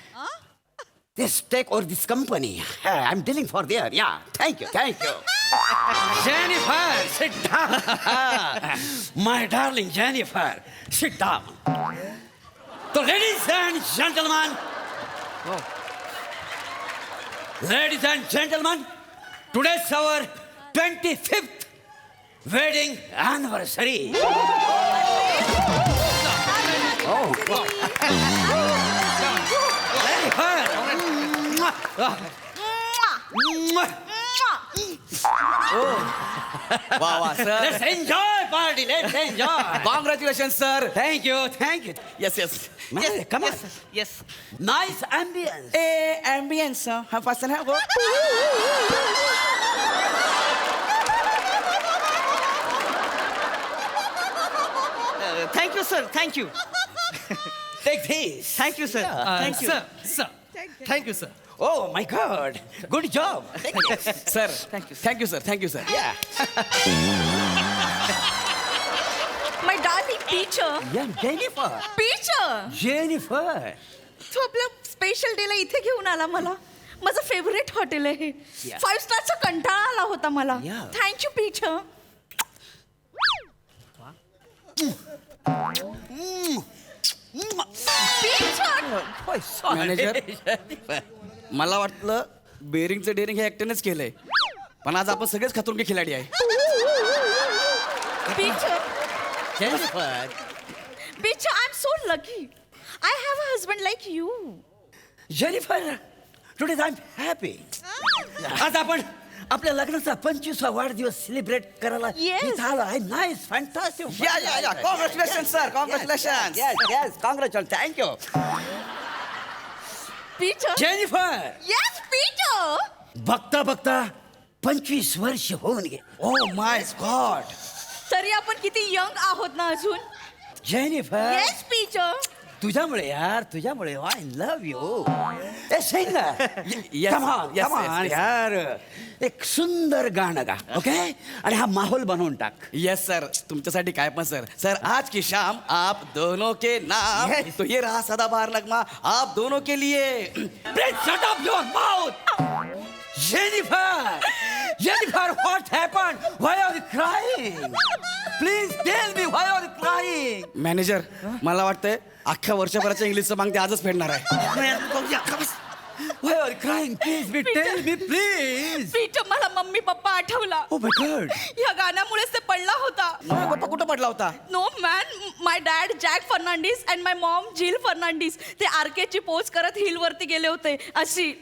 This take or this company. I'm dealing for there. Yeah. Thank you. Jennifer, sit down. My darling Jennifer, sit down. So, ladies and gentlemen, today's our 25th wedding anniversary. Oh, God. Jennifer. वा वा sir Let's enjoy party. Let's enjoy. Congratulation sir Thank you. Thank you. Yes yes Man, come on. Yes Nice ambience. ए ambience हा पासन हा गो thank you sir thank you Take this. Thank you sir thank you sir thank you sir Oh my God. Good job. Sir thank you sir thank you sir my darling teacher Yeah, Jennifer. Teacher Jennifer. तू आपल्या special डेला इथे घेऊन आला मला माझं फेवरेट हॉटेल आहे Yeah. 5 स्टारचा कंटाळा आला होता मला Yeah. Thank you teacher Oh, sorry. Manager मला वाटलं बेरिंगचं डेअरिंग हे एकट्यानेच केलंय पण आज आपण सगळेच खतरून के खिलाडी आहे teacher Jennifer. Teacher I am so lucky I have a husband like you Jennifer. Today I'm happy. आज आपण आपल्या लग्नाचा 25वा वाढदिवस सेलिब्रेट करायला Yes. इथं आलो आहे. Nice fantastic. या congratulation sir congratulation Yes, congratulations. Thank you. Teacher Jennifer. Yes teacher बघता बघता 25 वर्ष होऊन गेले. ओ माय गॉड तरी आपण किती यंग आहोत ना अजून जेनिफर येस टीचर तुझ्यामुळे यार तुझ्यामुळे I love U a singer yes, come on yes, come on yes. यार एक सुंदर गाणं गा ओके आणि हा माहोल बनवून टाक यस सर तुमच्यासाठी काय पण सर सर आज की शाम आप दोनों के नाम Yes. तो ये रहा सदाबहार नगमा आप दोनों के लिए please shut up your mouth Jennifer what happen why are you crying please tell me why are you crying manager मला वाटतंय अख्ख्या वर्षभराच्या इंग्लिशचं मागते आजच फेडणार आहे why are you crying please be tell me please teacher मला मम्मी पप्पा आठवला ओ माय गॉड या गाण्यामुळेच ते पडला होता मग पप्पा कुठं पडला होता no man my dad Jack Fernandes and my mom Jill Fernandes ते आरकेची पोच करत हिल वरती गेले होते अशी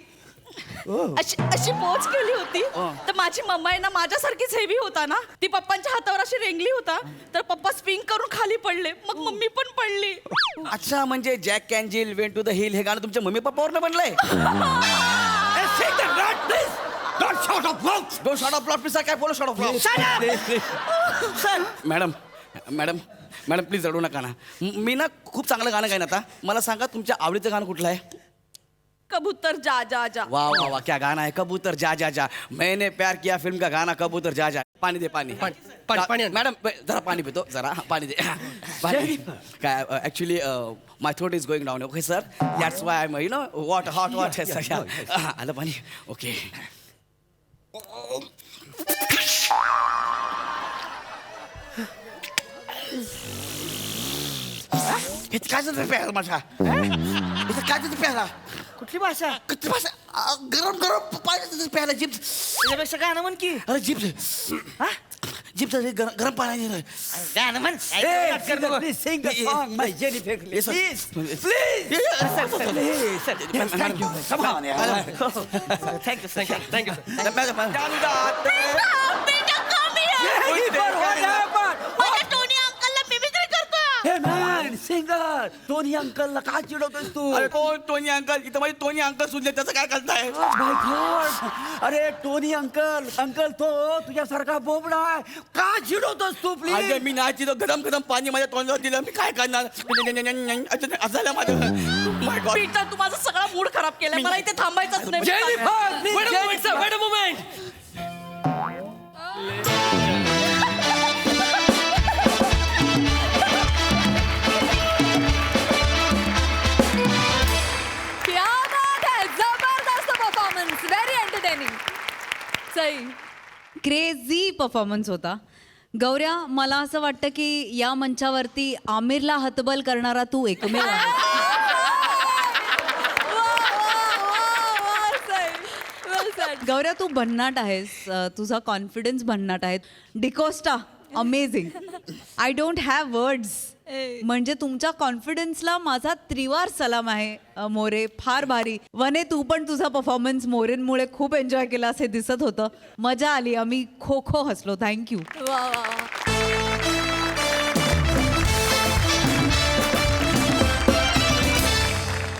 अशी अशी पोच केली होती तर माझी मम्मा आहे ना माझ्यासारखीच हेवी होता ना ती पप्पांच्या हातावर अशी रेंगली होता तर पप्पा स्विंग करून खाली पडले मग मम्मी पण पडली अच्छा म्हणजे Jack can Jill went to the hill हे गाणं तुमच्या मम्मी पप्पावरनं बनलंय Don't shout up loud. Don't shot off plot please काय बोलो shot off plot Sir. Madam madam madam please रडू नका ना मी ना खूप चांगलं गाणं गाईन आता मला सांगा तुमच्या आवडीचं गाणं कुठलं आहे कबूतर जा जा जा वाह वाह वाह क्या गाना है कबूतर जा जा जा मैंने प्यार किया फिल्म का गाना कबूतर जा जा पानी दे पानी पाणी. मॅडम जरा पाणी पितो जरा पाणी दे पाणी काय actually my throat is going down okay sir that's why I you know what hot what आलं पाणी ओके हे काय जातं प्यायला माझा इथं काय जातं प्यायला कुठली भाषा किती भाषा गरम गरम पाणी प्यायला जीप त्याच्यापेक्षा गाणं म्हण की अरे जीप जीप गरम पाणी गाणं म्हण Please sing the song, my Jennifer. Please, please. Thank you. Come on, thank you thank you Jennifer, what happened? माझ्या टोनी अंकलला मिमिक्री करतोय Hey man, singer. टोनी अंकलला का चिडवतोस तू? अरे कोण टोनी अंकल इथं माझी टोनी अंकल सुनले त्याचं काय करताय Oh my God. अरे टोनी अंकल तो तुझ्यासारखा बोबडा आहे. का चिडवतोस तू अगं प्लीज मी नाही तिथं गरम गरम पाणी माझ्या तोंडावर दिलं मी काय करणार असं झालं माझं माय गॉड पीटर तू माझा सगळा मूड खराब केलाय मला इथे थांबायचंच नाही Jennifer please weight a moment क्या बात है जबरदस्त परफॉर्मन्स व्हेरी एंटरटेनिंग सही क्रेझी परफॉर्मन्स होता गौऱ्या मला असं वाटतं की या मंचावरती आमिरला हतबल करणारा तू एकमेव आहे गौऱ्या तू भन्नाट आहेस तुझा कॉन्फिडन्स भन्नाट आहे D'Costa amazing I don't have words म्हणजे तुमच्या कॉन्फिडन्सला माझा त्रिवार सलाम आहे मोरे. फार भारी. वने, तू पण तुझा परफॉर्मन्स मोरेंमुळे खूप एन्जॉय केला असे दिसत होतं. मजा आली. आम्ही खो खो हसलो. थँक्यू. वा वा वा.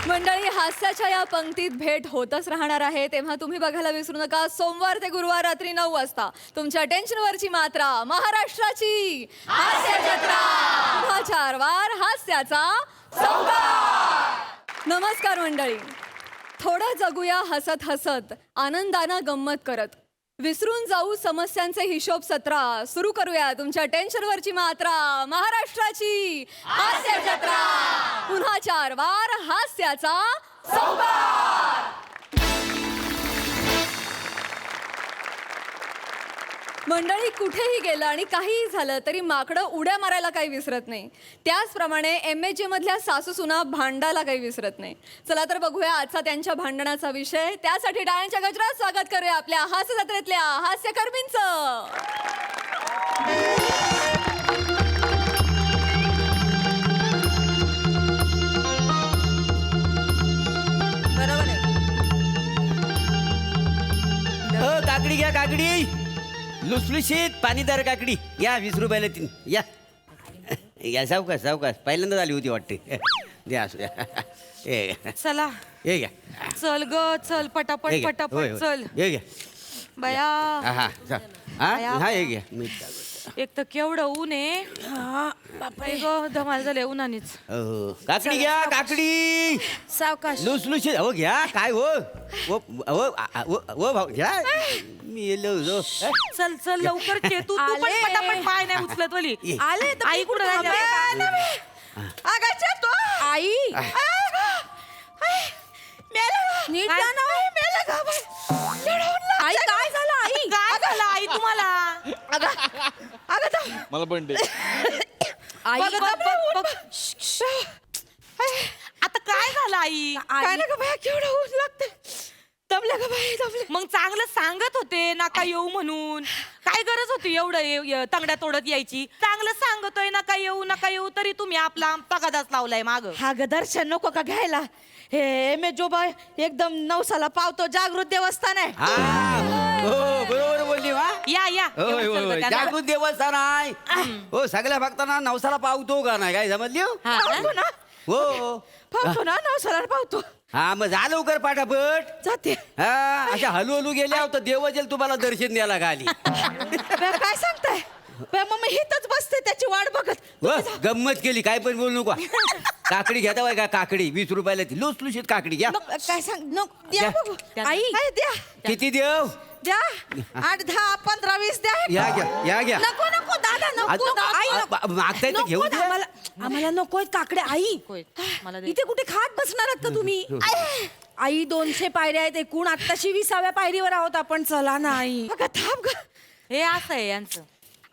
मंडळी, हास्याच्या या पंक्तीत भेट होतच राहणार आहे, तेव्हा तुम्ही बघायला विसरू नका सोमवार ते गुरुवार रात्री 9 वाजता तुमच्या टेन्शनवरची मात्रा, महाराष्ट्राची हास्य जत्रा. पुन्हा 4 वार हास्याचा संवाद. नमस्कार मंडळी. थोडं जगूया हसत हसत, आनंदानं गंमत करत. विसरून जाऊ समस्यांचे हिशोब सत्रा. सुरू करूया तुमच्या टेन्शनवरची मात्रा, महाराष्ट्राची हास्य जत्रा. पुन्हा 4 वार हास्याचा संवाद. मंडळी, कुठेही गेलं आणि काहीही झालं तरी माकडं उड्या मारायला काही विसरत नाही. त्याचप्रमाणे MHJ मधल्या सासू सुना भांडायला काही विसरत नाही. चला तर बघूया आजचा त्यांच्या भांडणाचा विषय. त्यासाठी टाळ्यांच्या गजरात स्वागत करूया आपल्या हास्य जत्रेतल्या हास्यकर्मींचं. बरोबर आहे. काकडी घ्या, काकडी लुसलुशीत पाणीदार काकडी या. 20 रुपयाला 3 या. या सावकाश सावकाश. पहिल्यांदाच आली होती वाटते. द्या असू द्या. हे चला हे घ्या. चल ग चल हे पटापट घ्या. होय, पटापट होय. चल हे घ्या. बया. हा हा चा. हा हे घ्या. मीठ टाक. एक तर केवढं ऊन आहे. बापरे ग, धमाल झाले उन्हानीच. हो. काकडी घ्या, काकडी सावकाश. लुसलुशीत. हो घ्या. काय हो भाऊ घ्या. मी येलो. चल चल लवकर चे. तू तू पण पटापट पाय नाही उचलत वली. ये. आले आई कुठं आई नीट जा ना. आई काय झालं आई? काय झालं आई तुम्हाला? मला पण दे. आई आता काय झालं आई? काय ना ग बाया, केवढं ऊन लागते. दमल्या ग बाई, दमले. मग चांगलं सांगत होते नका येऊ म्हणून. काय गरज होती एवढं तांगड्या तोडत यायची? चांगलं सांगतोय नका येऊ तरी तुम्ही आपला तगादाच लावलाय माग. हा ग दर्शन नको का घ्यायला? हे MHJ बाय एकदम नवसाला पावतो जागृत देवस्थान आहे. हो बरोबर बोलली वा. या या होय होय होय. जागृत देवस्थान आहे. हो सगळ्या भक्तांना नवसाला पावतो का नाही? काय समजली हो? पावतो ना हो पावतो ना नवसाला पावतो. हा मग जा लवकर पाठापट. जाते. हा अशा हलू गेल्या होतं देव जेल तुम्हाला दर्शन द्यायला खाली. काय सांगताय? मग मी हिथंच बसते त्याची वाट बघत. गंमत केली. काय पण बोलू नको. काकडी घेता बाय का? काकडी 20 रुपयाला ती लुसलुशीत काकडी घ्या. काय सांग द्या द्या. बघू. आई द्या किती देव? द्या 8 10 15 20 द्या. या घ्या या घ्या. नको नको दादा नको. आई मागताय तर घेऊ द्या. आम्हाला नकोय काकडे. आई इथे कुठे खात बसणार आहात का तुम्ही? आई 200 पायऱ्या आहेत एकूण. आत्ताशी 20व्या पायरीवर आहोत आपण. चला ना आई. थांब ग. हे असं आहे यांचं.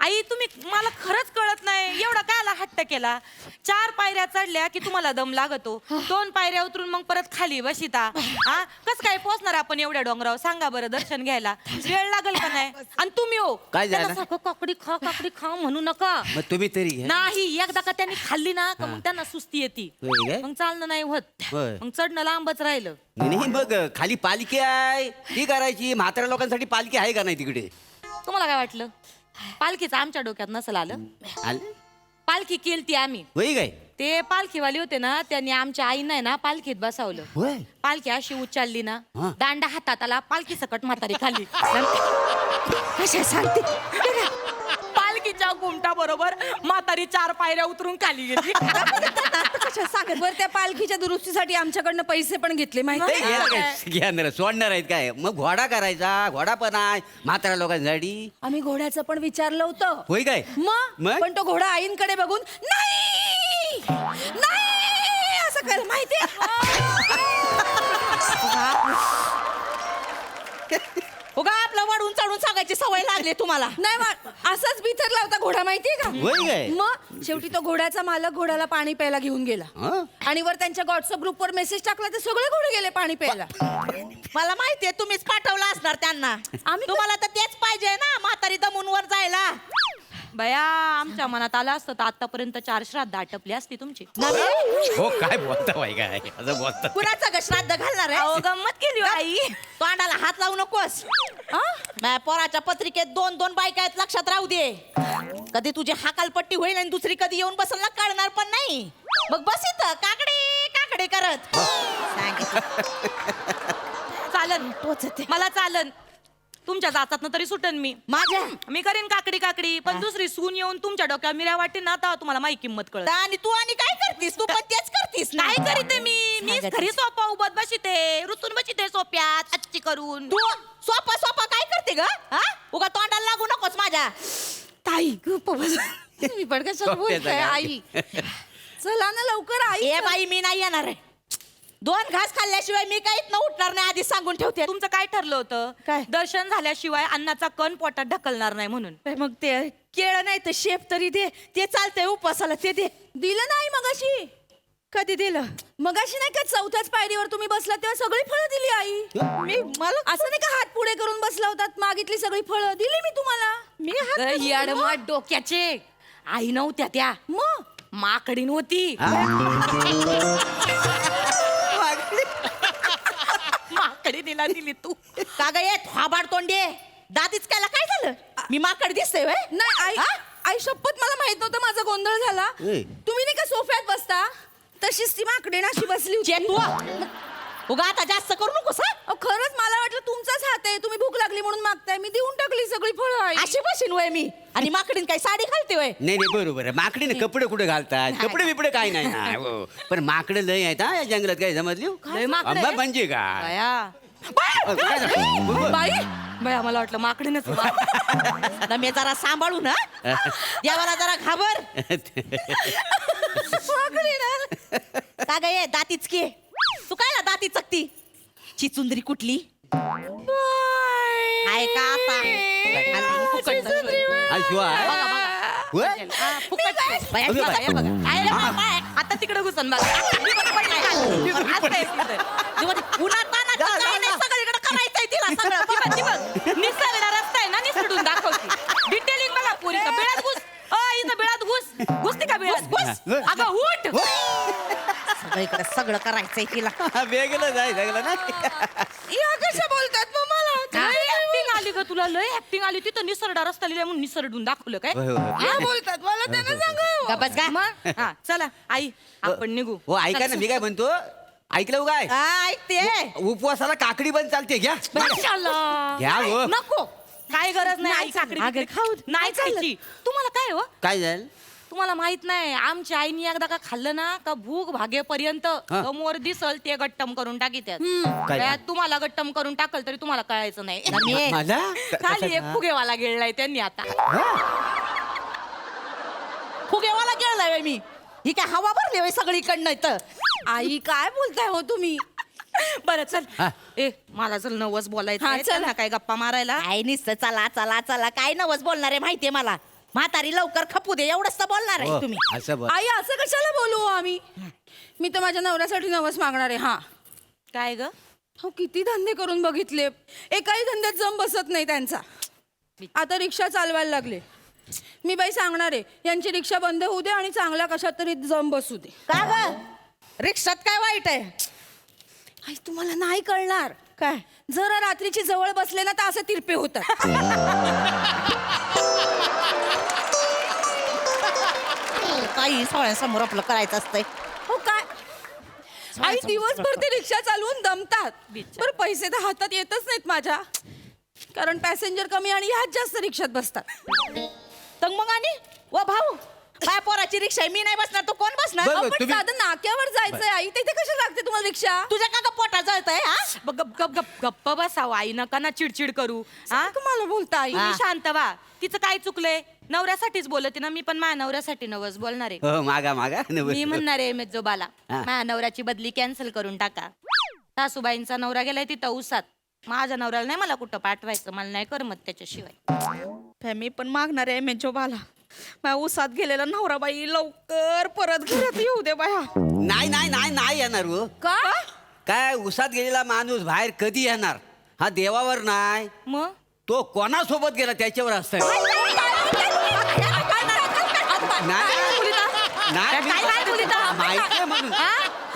आई तुम्ही मला खरंच कळत नाही एवढा कायला हट्ट केला. 4 पायऱ्या चढल्या की तुम्हाला दम लागतो. 2 पायऱ्या उतरून मग परत खाली बसिता. हा कस काय पोहोचणार आपण एवढ्या डोंगरावर? सांगा बरं. दर्शन घ्यायला वेळ लागेल का नाही? आणि तुम्ही हो काय झालं? त्यांना सारखं काकडी खा म्हणू नका. मग तुम्ही तरी घ्या. नाही एकदा का त्यांनी खाल्ली ना का मग त्यांना सुस्ती येते. होय काय? मग चालणं नाही होत. होय. मग चढणं लांबच राहिलं. नाही बघ खाली पालखी आहे ती करायची. म्हाताऱ्या लोकांसाठी पालखी आहे का नाही तिकडे? तुम्हाला काय वाटलं? पालखीचं आमच्या डोक्यात नसेल आलं. पालखी केलती आम्ही. होय काय? ते पालखीवाले होते ना त्यांनी आमच्या आईना ना पालखीत बसवलं. होय. पालखी अशी उचलली ना दांडा हातात आला. पालखी सकट म्हातारी खाली. कशा सांगते? पालखीच्या घुमटा बरोबर म्हातारी 4 पायऱ्या उतरून खाली गेली. कशा सांगत बरं. त्या पालखीच्या दुरुस्तीसाठी आमच्याकडनं पैसे पण घेतले माहिती आहे? घेणार सोडणार आहेत काय? मग घोडा करायचा. घोडा पण आहे म्हाताऱ्या लोकांसाठी. आम्ही घोड्याचं पण विचारलं होतं. होय काय? मग पण तो घोडा आईंकडे बघून नाही नाही असं कर माहितीये. उगा आपलं वाढून चढून सांगायची सवय लागली तुम्हाला. नाही असंच बिथरला होता घोडा माहितीये का? होय काय? मग शेवटी तो घोड्याचा मालक घोड्याला पाणी प्यायला घेऊन गेला. आणि वर त्यांच्या व्हॉट्सअप ग्रुपवर मेसेज टाकला तर सगळे घोडे गेले पाणी प्यायला. मला माहितीये तुम्हीच पाठवलं असणार त्यांना. तुम्हाला तर तेच पाहिजे ना म्हातारी दमून वर जायला. बया आमच्या मनात आलं असतं तर आतापर्यंत 4 श्राद्ध आटपली असती तुमची. हो काय बोलता बाई काय असं बोलता कुणाचा श्राद्ध घालणार आहे? अहो, गंमत केली हो आई. तोंडाला हात लावू नकोस माझ्या पोराच्या पत्रिकेत 2 बायका आहेत, लक्षात राहू दे. कधी तुझी हाकालपट्टी होईल आणि दुसरी कधी येऊन बसल ना कळणार पण नाही. मग बस इथं काकडे काकडे करत चालन मला चालन. तुमच्या जातात तरी सुटन मी. मी करेन काकडी काकडी, पण दुसरी सून येऊन तुमच्या डोक्यावर मिऱ्या वाटेल ना आता तुम्हाला माही किंमत कळत. आणि तू आणि काय करतीस? तू पण तेच करतीस ना. काय करीते मी घरी सोपा उभत बसिते, रुतून बसिते सोप्यात अच्छी करून. तू सोपा सोपा काय करते ग? उगा तोंडाला लागू नकोस माझ्या. ताई मी पण कशाला बोलताय आई? चला ना लवकर आई. ए बाई मी नाही येणार आहे. 2 घास खाल्ल्याशिवाय मी काहीच न उठणार नाही, आधी सांगून ठेवते. तुमचं काय ठरलं होतं? काय? दर्शन झाल्याशिवाय अन्नाचा कण पोटात ढकलणार नाही म्हणून. मग ते केळं नाही तर शेप तरी दे, ते चालतंय उपवासाला, ते दे. दिलं नाही मगाशी. कधी दिलं? मगाशी नाही का 4थ्याच पायरीवर तुम्ही बसला तेव्हा सगळी फळं दिली आई. मी मला असं नाही का हात पुढे करून बसला होतात, मागितली सगळी फळं दिली मी तुम्हाला. मी याडमाट डोक्याचे आई नव्हत्या त्या, मग माकडीन होती. माकडीनीला दिली तू. का ग ये थोबाड तोंडे, दातीच कायला काय झालं? मी माकड दिसतोय व्हय? नाही आई, आई शपथ मला माहित नव्हतं, माझा गोंधळ झाला. तुम्ही नाही का सोफ्यात बसता तशीच ती माकडेनाशी बसली होती. उगा आता जास्त करू नकोस. खरंच मला वाटलं तुमचाच हात आहे, तुम्ही भूक लागली म्हणून मागताय. मी देऊन टाकली सगळी फळं. अशी बसीन वय मी. आणि माकडीन काय साडी घालते वय? नाही नाही बरोबर आहे. माकडीने कपडे कुठे घालतात? कपडे बिपडे काय नाही ना. हो. पण माकडे लय आहेत हा या जंगलात, काय समजली? माकडे म्हणजे काय बया काय झालं? बाई बया मला वाटलं माकडीनच. आता मी जरा सांभाळू ना, देवाला जरा घाबर. का ग ये दातीच की, तू काय दाती चकती? चिचुंदरी कुठली आहे का आता? आता तिकडे घुसन बघा. सगळीकडे करायचंय तिला सगळं. निसरडा रस्ता आहे ना, निसडून दाखवते. डिटेलिंग बघा पुरी. बिळात घुस. इथं बिळात घुस. घुसते का बिळात? अगं उठ. सगळीकडे सगळं करायचंय तिला. वेगळं जाय लागलं ना. या कशा बोलतात मग मला? ऍक्टिंग आली का तुला? लय ऍक्टिंग आली. तिथं निसरडा रस्ता लिहिला म्हणून निसरडून दाखवलं काय? या बोलतात मला, त्यांना सांगा. बस का मग हा चला आई आपण निघू. हो ऐका ना, मी काय म्हणतो, ऐकलं काय? ऐकते. उपवासाला काकडी पण चालते, घ्या घ्या हो. नको, काय गरज नाही आई काकडी खाऊ नाही खायची. तुम्हाला काय हो? काय झालं? तुम्हाला माहित नाही, आमच्या आईने एकदा का खाल्लं ना का भूक भागेपर्यंत समोर दिसल ते गट्टम करून टाकीत्यात. काय? तुम्हाला गट्टम करून टाकल तरी तुम्हाला कळायचं नाही. माझा खाली एक फुगेवाला गेलाय त्यांनी आता. फुगेवाला गेलाय मी. ही काय हवा भरली होय सगळीकडनं इथं? आई काय बोलताय हो तुम्ही? बरं चल. ए मला चल नवस बोलायचं. चल ना काय गप्पा मारायला. आई निसतं चला चला चला, काय नवस बोलणार आहे माहितीये मला. म्हातारी लवकर खपू दे एवढंच तर बोलणार आहे तुम्ही. आई असं कशाला बोलू आम्ही? मी तर माझ्या नवऱ्यासाठी नवस मागणार आहे. हा काय ग? हो किती धंदे करून बघितले, एकाही धंद्यात जम बसत नाही त्यांचा. आता रिक्षा चालवायला लागले. मी बाई सांगणार आहे, यांची रिक्षा बंद होऊ दे आणि चांगल्या कशात तरी जम बसू दे. का ग रिक्षात काय वाईट आहे? आई तुम्हाला नाही कळणार. काय जरा रात्रीची जवळ बसले ना तर असे तिरपे होतात. काही सोहळ्यासमोर आपलं करायचं असतंय. हो काय आई दिवसभर ते रिक्षा चालवून दमतात. बरं पैसे तर हातात येतच नाहीत माझ्या, कारण पॅसेंजर कमी आणि ह्याच जास्त रिक्षात बसतात. तर मग आणि व भाऊ काय पोराची रिक्षा आहे, मी नाही बसणार तो कोण बसणार? आपण साधं नाक्यावर जायचंय आई, तिथे कशाला लागते तुम्हाला रिक्षा? तुझ्या का पोटा जळतंय? गप्प बसावं आई, नका ना चिडचिड करू. तुम्हाला बोलता आई? तुम्ही शांत व्हा. तिचं काय चुकलंय? नवऱ्यासाठीच बोलते ना मी, पण माझ्या नवऱ्यासाठी नवस बोलणार आहे. हो मागा मागा. मी म्हणणार आहे मेजोबाला माझ्या नवऱ्याची बदली कॅन्सल करून टाका. सासूबाईंचा नवरा गेलाय तिथं उसात, माझ्या नवऱ्याला नाही मला कुठं पाठवायचं, मला नाही करमत त्याच्याशिवाय. मी पण मागणार आहे मेजोबाला, माझ्या उसात गेलेला नवराबाई लवकर परत घरात येऊ दे बाया. नाही नाही नाही नाही येणार हो. का? काय उसात गेलेला माणूस बाहेर कधी येणार? हा देवावर नाही, मग तो कोणासोबत गेला त्याच्यावर असतंय. नाही बोलिता नाही, मी काय काय बोलिता माहिती आहे म्हणून.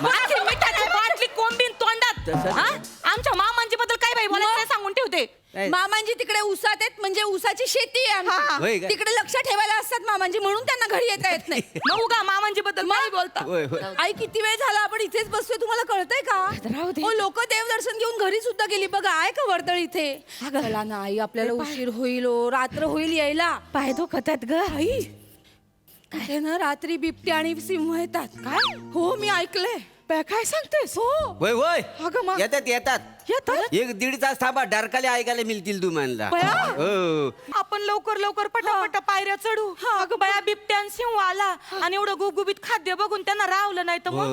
माझी मिठाची बाटली कोंबीन तोंडात तसं- हा? आमच्या मामांजी बद्दल काय बाई बोलायचं ते सांगून ठेवते मामांजी तिकडे ऊसात आहेत म्हणजे ऊसाची शेती आहे होय आमची. काय? तिकडे लक्ष ठेवायला असतात मामांजी म्हणून त्यांना घरी येता येत नाही. मग उगा मामांजी बद्दल काय बोलता होय होय आई किती वेळ झाला आपण इथेच बसतोय तुम्हाला कळतंय का? हो लोक देवदर्शन घेऊन घरी सुद्धा गेली बघा. आहे का वर्दळ इथे? चला ना आई आपल्याला उशीर होईल हो, रात्र होईल यायला. पाय दुखत आहेत ग आई काय ना रात्री बिबटे आणि सिंह येतात. काय? हो मी ऐकलंय. काय सांगतेस हो होय होय अगं मग येतात येतात? 1-1.5 तास थांबा डरकाले ऐकायला मिळतील तुम्हाला बया. हो आपण लवकर लवकर पटापटा पायऱ्या चढू अगं बाया बिबट्या आणि सिंह आला आणि एवढं गुबगुबीत खाद्य बघून त्यांना रावलं नाही तर मग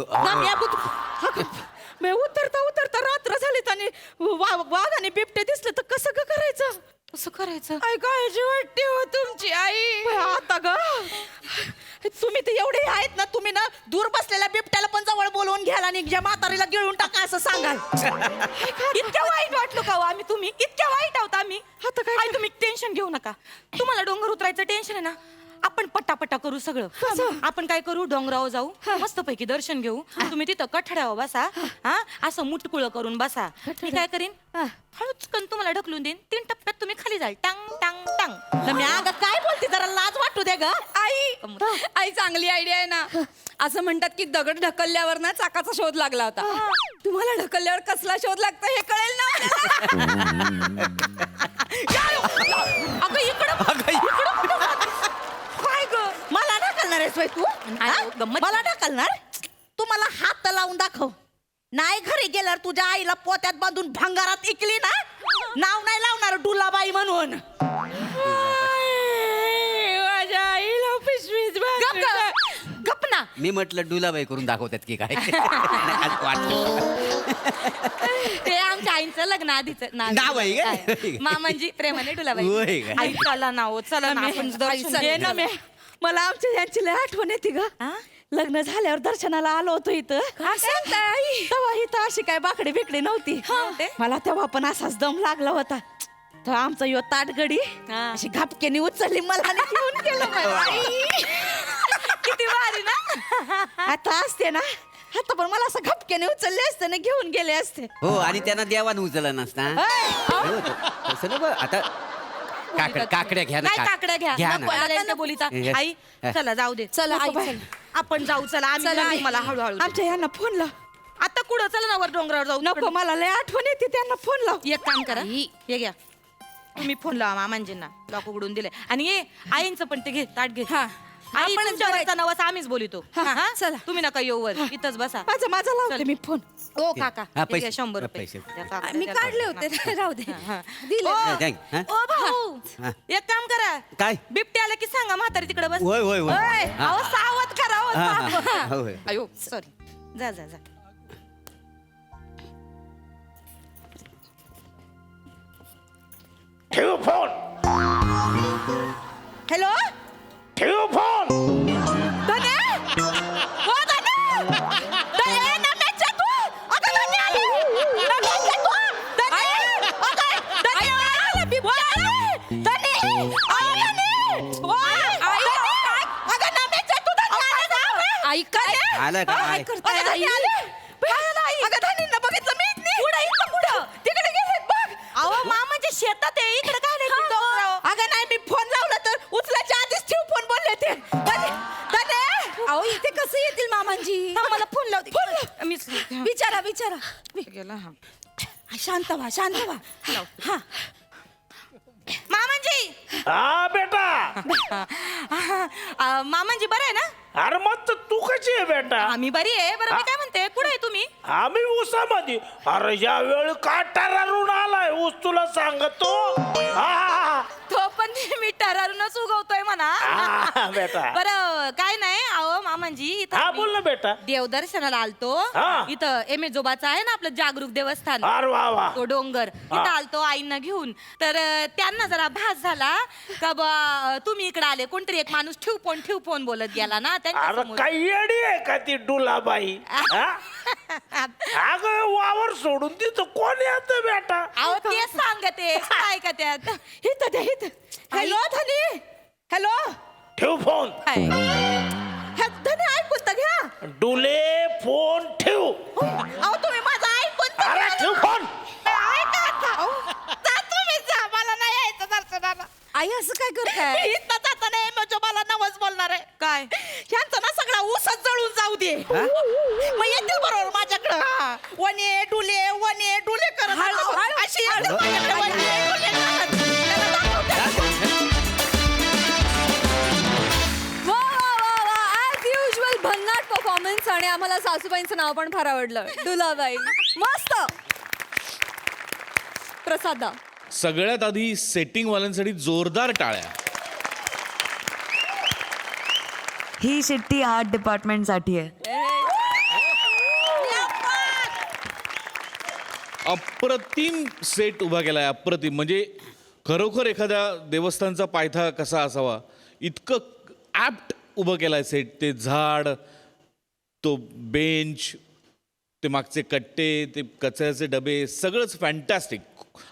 मी उतरता उतरता रात्र झालीत आणि वाघ आणि बिबटे दिसले तर कसं ग करायचं? कसं करायचं आई काळजी वाटते हो तुमची आई. आता ग तुम्ही तर एवढे आहेत ना, तुम्ही ना दूर बसलेल्या बिबट्याला पण जवळ बोलवून घ्याल आणि ज्या म्हातारीला गिळून टाका असं सांगाल. इतक्या वाईट वाटलो का हो आम्ही? तुम्ही इतक्या वाईट आहोत आम्ही? आता काय आई तुम्ही टेन्शन घेऊ नका. तुम्हाला डोंगर उतरायचं टेन्शन आहे ना, आपण पट्टापट्टा करू सगळं. आपण काय करू, डोंगरावर जाऊ, मस्तपैकी दर्शन घेऊ. तुम्ही तिथं कठड्यावर बसा, हा असं मुटकुळ करून बसा. मी काय करीन, हळूचकन तुम्हाला ढकलून देईन. 3 टप्प्यात तुम्ही खाली जाल. टांग टांग टांग. मी अगं काय बोलते, जरा लाज वाटू दे ग. आई चांगली आयडिया आहे ना. असं म्हणतात की दगड ढकलल्यावर ना चाकाचा शोध लागला होता. तुम्हाला ढकलल्यावर कसला शोध लागतो हे कळेल ना. अगं इकडं काय ग, मला ढकलणार आहेस बाई तू? हा? मला ढकलणार? तू मला हात लावून दाखव. नाही घरी गेल्यावर तुझ्या आईला पोत्यात बांधून भंगारात इकली ना, नाव नाही लावणार डुलाबाई म्हणून. माझ्या आईला पिशवीत गप ना. मी म्हटलं डुलाबाई करून दाखवतात की काय आज वाटलं. ते आमच्या आईचं लग्न आधीच नाव आहे का? मामांजी प्रेमाने होय डुलाबाई. काय? आई चला ना हो, चला ना आपण दर्शन ये घेऊ. ना मी. मला आमच्या यांची लय आठवण येते ग. लग्न झाल्यावर दर्शनाला आलो होतो इथं. तेव्हा इथं अशी काय बाकडे बिकडे नव्हती. मला तेव्हा पण असाच दम लागला होता. तर आमचं यो ताटगडी अशी घापकेने उचलली मला आणि घेऊन गेलं माझ्या आई. किती भारी ना. आता असते ना, आता पण मला असं घपक्याने उचलले असते ना, घेऊन गेले असते. हो आणि त्यांना देवानं उचलला नसता. हो, तसं नको आता. काकड्या घ्या ना. नाही काकड्या घ्या. नको, मला यांच्या बोलीचा. आई चला जाऊ दे. चला आई नको, चल. आपण जाऊ. चला आम्ही चला, नंतर आई. मला हळूहळू. आमच्या यांना फोन लाव. आता कुठं चला ना वर डोंगरावर जाऊ. नको, मला लय आठवण येते, त्यांना फोन लाव. एक काम करा, हे घ्या तुम्ही फोन लावा मामांजींना, लॉक उघडून दिले. आणि ये आईंचं पण ते घे, ताट घे. आई आपणच तुमच्या वरचा नवस आम्हीच बोलितो. हा, चला तुम्ही नका येऊ वर, इथंच बसा. माझा लावते मी फोन. ओ काका हा, हे पैसे. घ्या 100 रुपये. पैसे. द्या काका, मी द्या काढले काका. होते राहू दे. हा. दिले. ओ, Thank, हा? ओ भाऊ हा. एक काम करा, काय? बिबटे आला की सांगा म्हातारी तिकडे बस. होय, होय, होय. ओय, हा. अहो सावध करा हो, हा, हा, सावध. हा. होय. अयो सॉरी. जा जा जा. ठेव फोन. हॅलो ठेव फोन. धने, हो धने, धने नम्याच्या तू. अगं धने आली. नम्याच्या तू. धने, अगं धने आला बिबट्या आला. धने, अहो धने. ओय, धने. अगं नम्याच्या तू धने आला. आई काय आलं का? काय करताय अगं धने आई? आले. अगं धनेंना बघितलं मी इथनी. पुढं तिकडे गेलेत बघ. अहो मामाच्या शेतात आहे, इकडे काय नाही डोंगरावर. अगं नाही, मी फोन लावला तर उचलायच्या आधीच ठेव फोन बोलले ते. धने, धने. अहो इथे कसं येतील मामांजी? मला फोन लावते. मीच विचारा विचारा. गेला. हा शांत व्हा शांत व्हा. हा मामांजी. हा बेटा. मामांजी बरं आहे ना? अरे मग तू कशी आहे बेटा? आम्ही बरी आहे. बरं मी काय म्हणते, कुठे आहे तुम्ही? आम्ही ऊसामध्ये. अरे या वेळ काटारून आलाय ऊस तुला सांगतो. हा, तो पण मी टरारूनच उगवतोय म्हणा. हा, बेटा. बरं काय नाही, अहो मामांजी इथं हा आम्ही बोल ना बेटा. देवदर्शनाला आलतो. हा. इथं एमेजोबाचं आहे ना आपलं जागरूक देवस्थान, अरे वा वा. तो डोंगर. इथं आलतो आईंना घेऊन. तर त्यांना जरा भास झाला का बा तुम्ही इकडे आले. कोणतरी एक माणूस ठेव फोन बोलत गेला ना अरे त्यांच्यासमोर. काही येडी आहे का ती डुलाबाई? हा? अगं वावर सोडून तिथं कोण येत बेटा? अहो तेच सांगते काय का त्यात. इथं द्या इथं. हॅलो धनी. हॅलो ठेव फोन. ह्या धने ऐकून तर घ्या. डुले फोन ठेव. अहो तुम्ही माझं ऐकून तर अरे घ्या. ठेव फोन. ऐका आता. अहो, जा तुम्ही जा. मला नाही यायचं दर्शनाला. आई असं काय करताय? इथं जाता नाही म्हणजे मला नवस बोलणार आहे. काय ह्यांचा ना सगळा ऊसच जळून जाऊ दे. मग येतील बरोबर माझ्याकडं. वने डुले करत अशी येतील माझ्याकडं. वने, डुले करत. त्याला दाखवते. वा वा वा वा ऍज युजल भन्नाट परफॉर्मन्स आणि आम्हाला सासूबाईंचं नाव पण फार आवडलं. डुलाबाई मस्त. प्रसादा सगळ्यात आधी सेटिंगवाल्यांसाठी जोरदार टाळ्या. ही शिट्टी आर्ट डिपार्टमेंटसाठी आहे. अप्रतिम सेट उभा केलाय, अप्रतिम. म्हणजे खरोखर एखाद्या देवस्थानचा पायथा कसा असावा इतकं ॲप्ट उभं केलाय सेट. ते झाड, तो बेंच, ते मागचे कट्टे, ते कचऱ्याचे डबे, सगळंच फॅन्टॅस्टिक.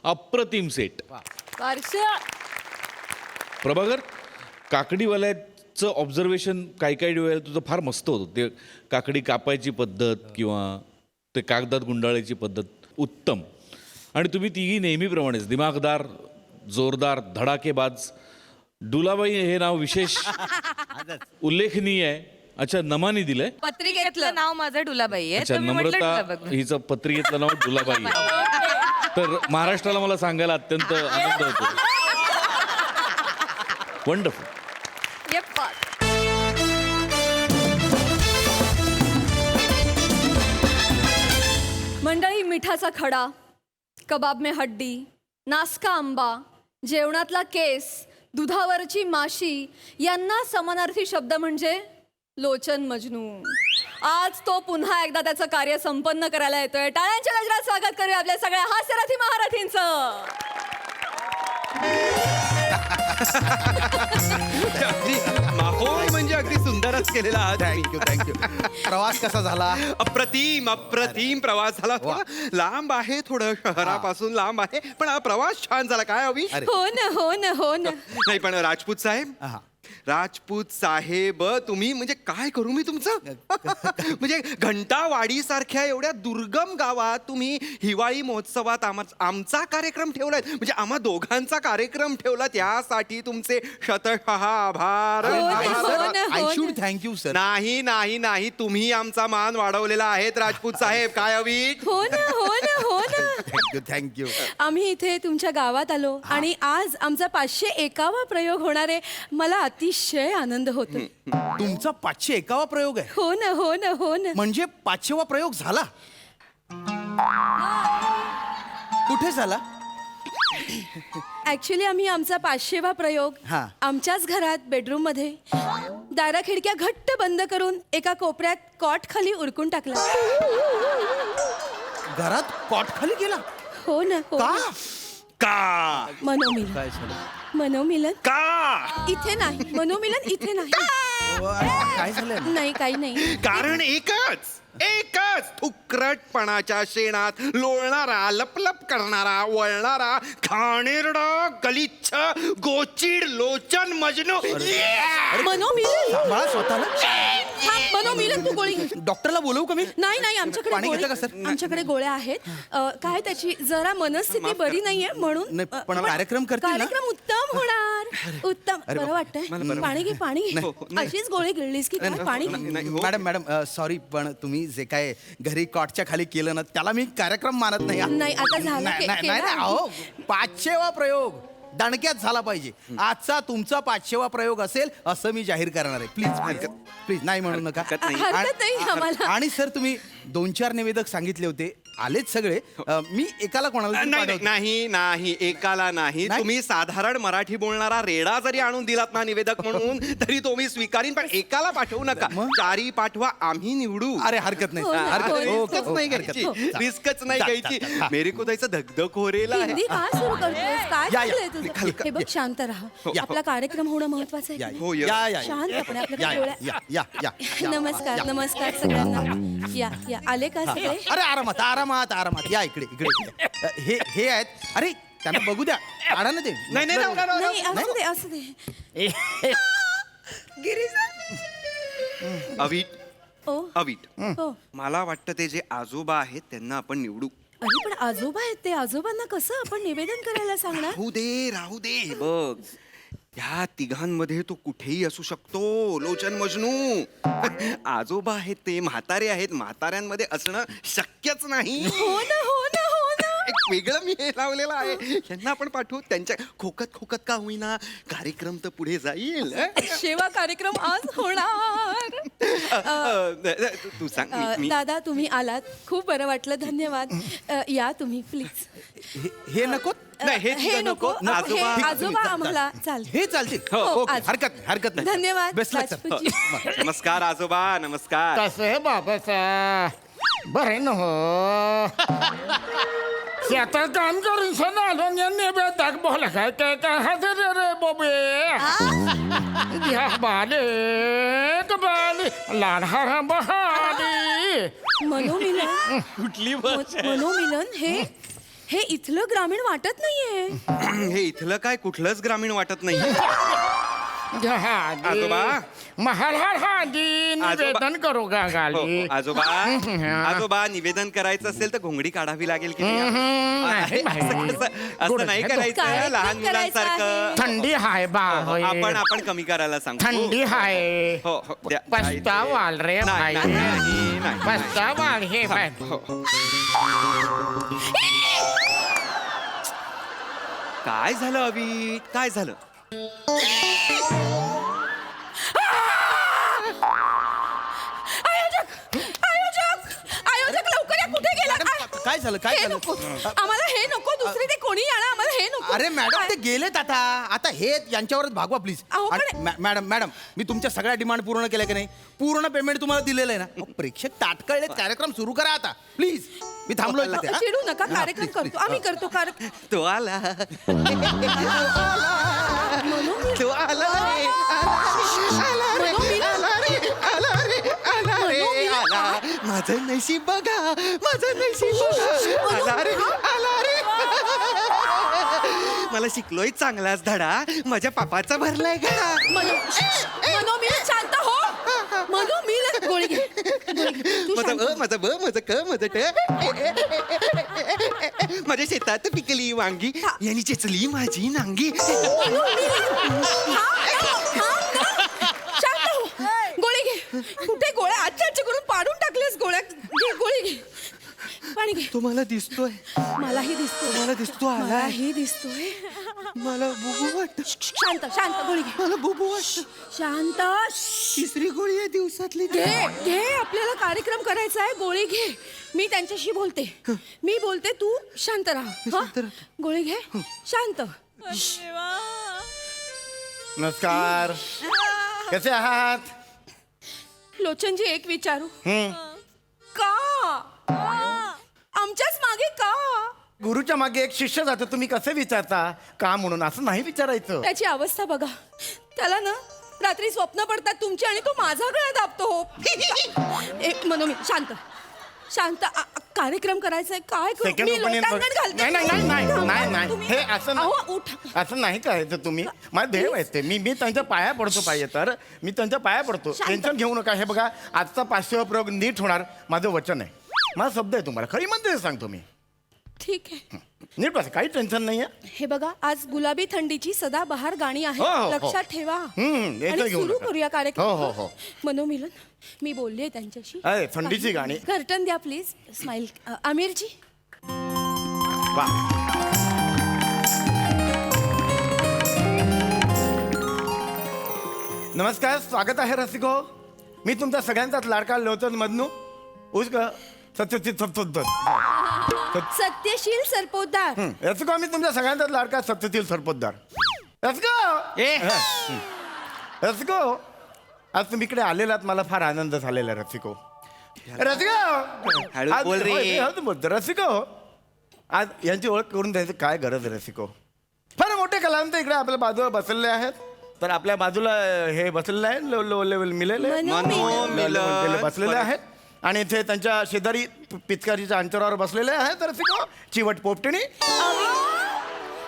अप्रतिम सेट. प्रभाकर, काकडीवाल्याचं ऑब्झर्वेशन काही वेळेला तुझं फार मस्त होतं. ते काकडी कापायची पद्धत किंवा ते कागदात गुंडाळायची पद्धत उत्तम. आणि तुम्ही तिघी नेहमीप्रमाणेच दिमागदार, जोरदार, धडाकेबाज. डुलाबाई हे नाव विशेष उल्लेखनीय आहे. अच्छा, नमानी दिलंय. पत्रिकेतलं नाव माझं डुलाबाई आहे. अच्छा, तर मी म्हटलं नम्रता डुलाबाई. हिचं पत्रिकेतलं नाव डुलाबाई आहे. तर महाराष्ट्राला मला सांगायला अत्यंत आनंद होतो. वंडरफुल. मंडळी, मिठाचा खडा, कबाब में हड्डी, नासका आंबा, जेवणातला केस, दुधावरची माशी यांना समानार्थी शब्द म्हणजे लोचन मजनू. आज तो पुन्हा एकदा त्याचं कार्य संपन्न करायला येतोय. टाळ्यांच्या गजरात स्वागत करूया आपल्या सगळ्या हास्यरथी महारथींचं. माहोल म्हणजे अगदी सुंदरच केलेला आहात. थँक्यू. प्रवास कसा झाला? अप्रतिम प्रवास झाला. लांब आहे, थोडं शहरापासून लांब आहे, पण हा प्रवास छान झाला. काय हवी? हो ना. नाही पण राजपूत साहेब तुम्ही म्हणजे काय करू मी तुमचं? म्हणजे घंटावाडी सारख्या एवढ्या दुर्गम गावात तुम्ही हिवाळी महोत्सवात आमचा कार्यक्रम ठेवलाय. म्हणजे आम्हा दोघांचा कार्यक्रम ठेवला, त्यासाठी तुमचे शतशः आभार. I should thank you sir. नाही, तुम्ही आमचा मान वाढवलेला आहे राजपूत साहेब. काय हवी? हो ना. थँक्यू. आम्ही इथे तुमच्या गावात आलो आणि आज आमचा 501वा प्रयोग होणार आहे. मला अतिशय आनंद होतो. तुमचा 501वा प्रयोग आहे? हो ना. म्हणजे 500वा प्रयोग झाला? कुठे झाला? ऍक्च्युली आम्ही आमचा 500वा प्रयोग आमच्याच घरात बेडरूम मध्ये दारा खिडक्या घट्ट बंद करून एका कोपऱ्यात कॉट खाली उरकून टाकला. घरात कॉट खाली केला? हो ना. का? मनोमिलन का? इथे नाही. मनोमिलन इथे नाही. काय झालं? नाही, काही नाही. कारण एकच थुक्रटपणाच्या शेणात लोळणारा, लपलप करणारा, वळणारा, घाणेरडा, गलिच्छ, गोचिड, लोचन मजनू. मनोमिलन. मला स्वतःला मनोमिलन. तू गोळी. डॉक्टरला बोलवू का मी? नाही, आमच्याकडे गोळ्या आहेत. काय त्याची जरा मनस्थिती बरी नाहीये म्हणून. पण कार्यक्रम करतील ना? कार्यक्रम उत्तम होणार. उत्तम. बरं वाटतंय. पाणी घे. अशीच गोळी गिळलीस की काय? पाणी घे. मॅडम सॉरी, पण तुम्ही जे काय घरी कॉटच्या खाली केलं ना, त्याला मी कार्यक्रम मानत नाही. नाही, आता झालं. नाही, अहो 500वा प्रयोग दणक्यात झाला पाहिजे. आजचा तुमचा 500वा प्रयोग असेल असं मी जाहीर करणार आहे. प्लीज नाही म्हणू नका. हरकत नाही आम्हाला. आणि सर, तुम्ही 2-4 निवेदक सांगितले होते, आलेच सगळे. मी एकाला कोणाला नाही, एकाला नाही. तुम्ही साधारण मराठी बोलणारा रेडा जरी आणून दिलात ना निवेदक म्हणून तरी तो मी स्वीकारीन, पण एकाला पाठवू नका. 4 पाठवा, आम्ही निवडू. अरे हरकत नाही. रिस्कच नाही घ्यायची. मेरे को त्याचं धगधग होरेल आहे. हिंदी का सुरू करतोस? काय चाललंय तुझं? हे बघ, शांत राहा. आपला कार्यक्रम होणं महत्वाचं आहे. शांतपणे आपल्याकडे गोळ्या. नमस्कार सगळ्यांना. या आले का सगळे? अरे आरामात या इकडे. हे आहेत. अरे त्यांना बघू द्या. काढा ना ते. नाही, असू दे. अवीट ओ अवीट हो मला वाटतं ते जे आजोबा आहेत त्यांना आपण निवडू. अरे पण आजोबा आहेत ते, आजोबांना कसं आपण निवेदन करायला सांगणार? राहू दे बघ, ह्या तिघांमध्ये तो कुठेही असू शकतो. लोचन मजनू आजोबा आहेत ते, म्हातारे आहेत, म्हाताऱ्यांमध्ये असणं शक्यच नाही. हो ना हो ना हो ना. एक वेगळं मी हे लावलेलं आहे, यांना आपण पाठवू. त्यांच्या खोकत खोकत का होईना कार्यक्रम तर पुढे जाईल. सेवा कार्यक्रम आज होणार. तू सांग. मी दादा तुम्ही आलात, खूप बरं वाटलं, धन्यवाद. या तुम्ही प्लीज. हे नको नाही, हे हे नको नको. हे आजोबा आम्हाला चाल हे चालतील. हो, ओके, आज. हरकत नाही. धन्यवाद Best luck, sir. राजपूतजी. नमस्कार आजोबा, नमस्कार. कसं आहे बाबाचा बरं न हो शेतात काम करून सण आलो नेबेताक बोला काय काय काय हजर रे बोबे घ्या बाले बाले लाडहा बहाली मनोमिलन कुठली भाषा? मनोमिलन हे इथलं ग्रामीण वाटत नाहीये. हे इथलं काय कुठलंच ग्रामीण वाटत नाही. आजोबा महाराज हादी निवेदन करू का गाली आजोबा आजोबा निवेदन करायचं असेल तर घोंगडी काढावी लागेल की असं नाही करायचं लहान मुलांसारखं. थंडी हाय बा आपण कमी करायला सांगतो. थंडी हाय हो हो द्या. पस्तावाल रे नाही, भाई नाही, नाही. पस्तावाल हे बाय काय झालं अवीट, काय झालं? आयोजक लवकर या, कुठे गेला? काय झालं काय हे झालं? नको आम्हाला, हे नको, दुसरी ते कोणी आणा, आम्हाला हे नको. अरे मॅडम ते गेलेत आता हे यांच्यावरच भागवा प्लीज. अहो, पण- मॅडम मी तुमच्या सगळ्या डिमांड पूर्ण केल्या की नाही? पूर्ण पेमेंट तुम्हाला दिलेलं आहे ना? अहो, प्रेक्षक ताटकळले, कार्यक्रम सुरू करा आता प्लीज. मी थांबलोय तिथे, हा? चिडू नका, हा, कार्यक्रम please, करतो please. आम्ही, करतो कार्यक्रम. तो आला मनोमिलन. तो आला रे, आला रे, मनोमिलन. आला रे, आला रे, आला रे, मनोमिलन. आला. माझं नशीब बघा, माझं नशीब बघा. आला रे, आला रे. मला शिकलोय चांगलाच धडा, माझ्या पापाचा भरलाय घडा. मनोमिलन शांत हो. मनोमिलन गोळी घे. तू माझं शांत अ हो. माझं ब माझं क माझं ट. माझ्या शेतात पिकली वांगी, यांनी चेचली माझी नांगी. शांत हो. गोळी घे. कुठे गोळ्या आजच्या करून पाडून टाकलेस गोळ्या. घे, गोळी घे. पाणी घे. तुम्हाला दिसतोय, मलाही दिसतोय. मला दिसतो आलाय. मलाही दिसतोय. मला बुबू वाटत, शांत शांत गोळी घे. मला बुबू वाटत. शांत. तिसरी गोळी आहे दिवसातली. घे घे, आपल्याला कार्यक्रम करायचा आहे. गोळी घे. मी त्यांच्याशी बोलते. मी बोलते, तू शांत राहा. हा? गोळी घे. शांत. नमस्कार कसे आहात? लोचनजी एक विचारू का? आमच्याच मागे का? गुरुच्या मागे एक शिष्य जातो, तुम्ही कसे विचारता का म्हणून? असं नाही विचारायचं. त्याची अवस्था बघा. त्याला ना रात्री स्वप्न पडतात तुमची आणि तो माझा गळा दाबतो. हो एक मनोमी शांत शांत. कार्यक्रम करायचा आहे. काय करू? सेकंड मी ओपिनियन लोटांगण घालते. नाही नाही नाही नाही नाही नाही तुम्ही- हे असं अहो, नाही. उठा. असं नाही करायचं तुम्ही. माझं देव आहे ते. मी त्यांच्या पाया पडतो पाहिजे तर. मी त्यांच्या पाया पडतो. शांत. टेन्शन घेऊ नका. हे बघा आजचा 500वा प्रयोग नीट होणार, माझं वचन आहे. माझा शब्द आहे तुम्हाला, खरी म्हणते सांगतो मी. ठीक आहे. नीट बस, काही टेन्शन नाही आहे. हे बघा, आज गुलाबी थंडीची सदाबहार गाणी हो, हो, आहेत. हो. लक्षात ठेवा. याचं आणि घेऊ सुरू नका. करूया हो, कार्यक्रम. हो, हो. मनोमिलन मी बोलले त्यांच्याशी. अरे, थंडीची गाणी. कर्टन द्या प्लीज. स्माइल. आमिरजी. वा. नमस्कार, स्वागत आहे रसिको. मी तुमचा सगळ्यांचाच लाडका लोचन मधनू उस्क सत्यजित सरपोतदार. सत्यशील सरपोतदार. रसिको, मी तुमच्या सगळ्यांचाच लाडका सत्यशील सरपोतदार. रसिको, आज तुम्ही इकडे आलेलात, मला फार आनंद झालेला रसिको. हळू बोल रे. रसिको, आज यांची ओळख करून द्यायची काय गरज आहे रसिको? फार मोठे कलावंत इकडे आपल्या बाजूला बसलेले आहेत. तर आपल्या बाजूला हे बसलेले आहेत बसलेले आहेत. आणि इथे त्यांच्या शेजारी पिचकारीच्या अंतरावर बसलेले आहेत रसिको चिवट पोपटिणी.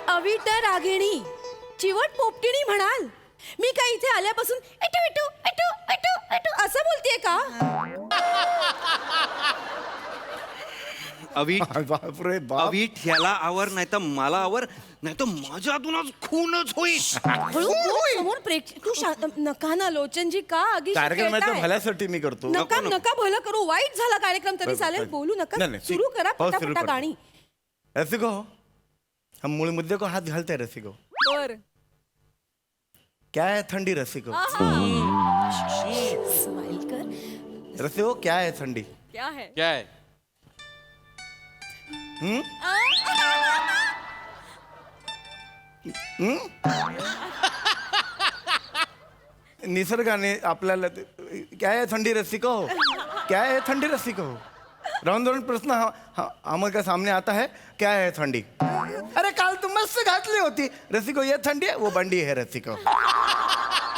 अविट रागिणी. चिवट पोपटिणी म्हणाल? मी काय इथे आल्यापासून एटू एटू एटू एटू एटू असं बोलतेय का? अवीट बापरे बाप. अवीट ह्याला आवर नाही तर मला आवर नाही तर माझ्यातूनच खूनच होईल. हळू बोल, समोर तू नका ना लोचनजी, का आगीशी कार्यक्रमाच्या खेळताय? भल्यासाठी मी करतो. नका नका भलं करू. वाईट झाला कार्यक्रम तरी चालेल, बोलू नका. नाही, नाही, सुरू करा हो, सुरू पटापटा करतो. गाणी. रसिको हम मूल मुद्दे को हाथ घालते हैं रसिको. बर क्या है ठंडी रसिको? स्माइल कर. रसिको क्या है ठंडी? क्या है? क्या है? हम्म? निसर्गाने आपल्याला क्या है ठंडी रसिको? क्या है ठंडी रसिको? राउंड राउंड प्रश्न हमारे का सामने आता है, क्या है ठंडी? अरे काल तुम मस्त घातली होती रसिको, ये ठंडी है वो बंडी है रसिको.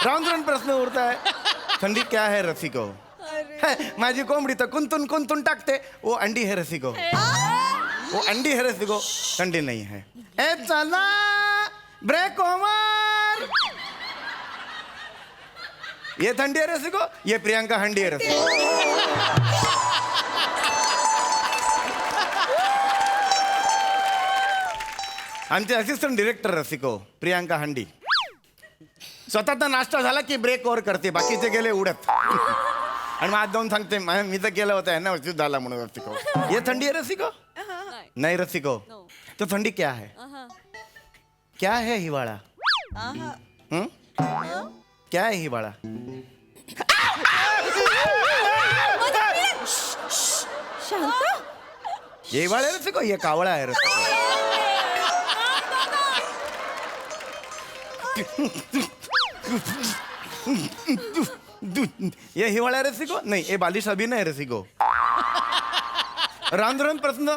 राउंड राउंड प्रश्न उड़ता है, ठंडी क्या है रसिको? है, माझी कोंबडी तर कुंतून कुंतून टाकते, वो अंडी है रसिको. वो अंडी है रसिको, ठंडी नहीं है. ए चला ब्रेक ओवर. ये ठंडी है रसिको, ये प्रियंका हंडी है रसिको. आमचे असिस्टंट डिरेक्टर रसिको प्रियांका हंडी. स्वतःचा नाश्ता झाला की ब्रेक ओव्हर करते, बाकीचे गेले उडत. आणि मग आज जाऊन सांगते मी तर केलं होतं यांना उशीर झाला म्हणून रसिको. ये थंडी है रसिको? नहीं रसिको. तो थंडी क्या है? क्या है हिवाळा? क्या है हिवाळा? शांत. ये हिवाळा है रसिको, ये कावळा है रसिको. ये हिवाळा रसिको नहीं, ये बालिश अभिनय रसिको. राउंड राउंड प्रश्न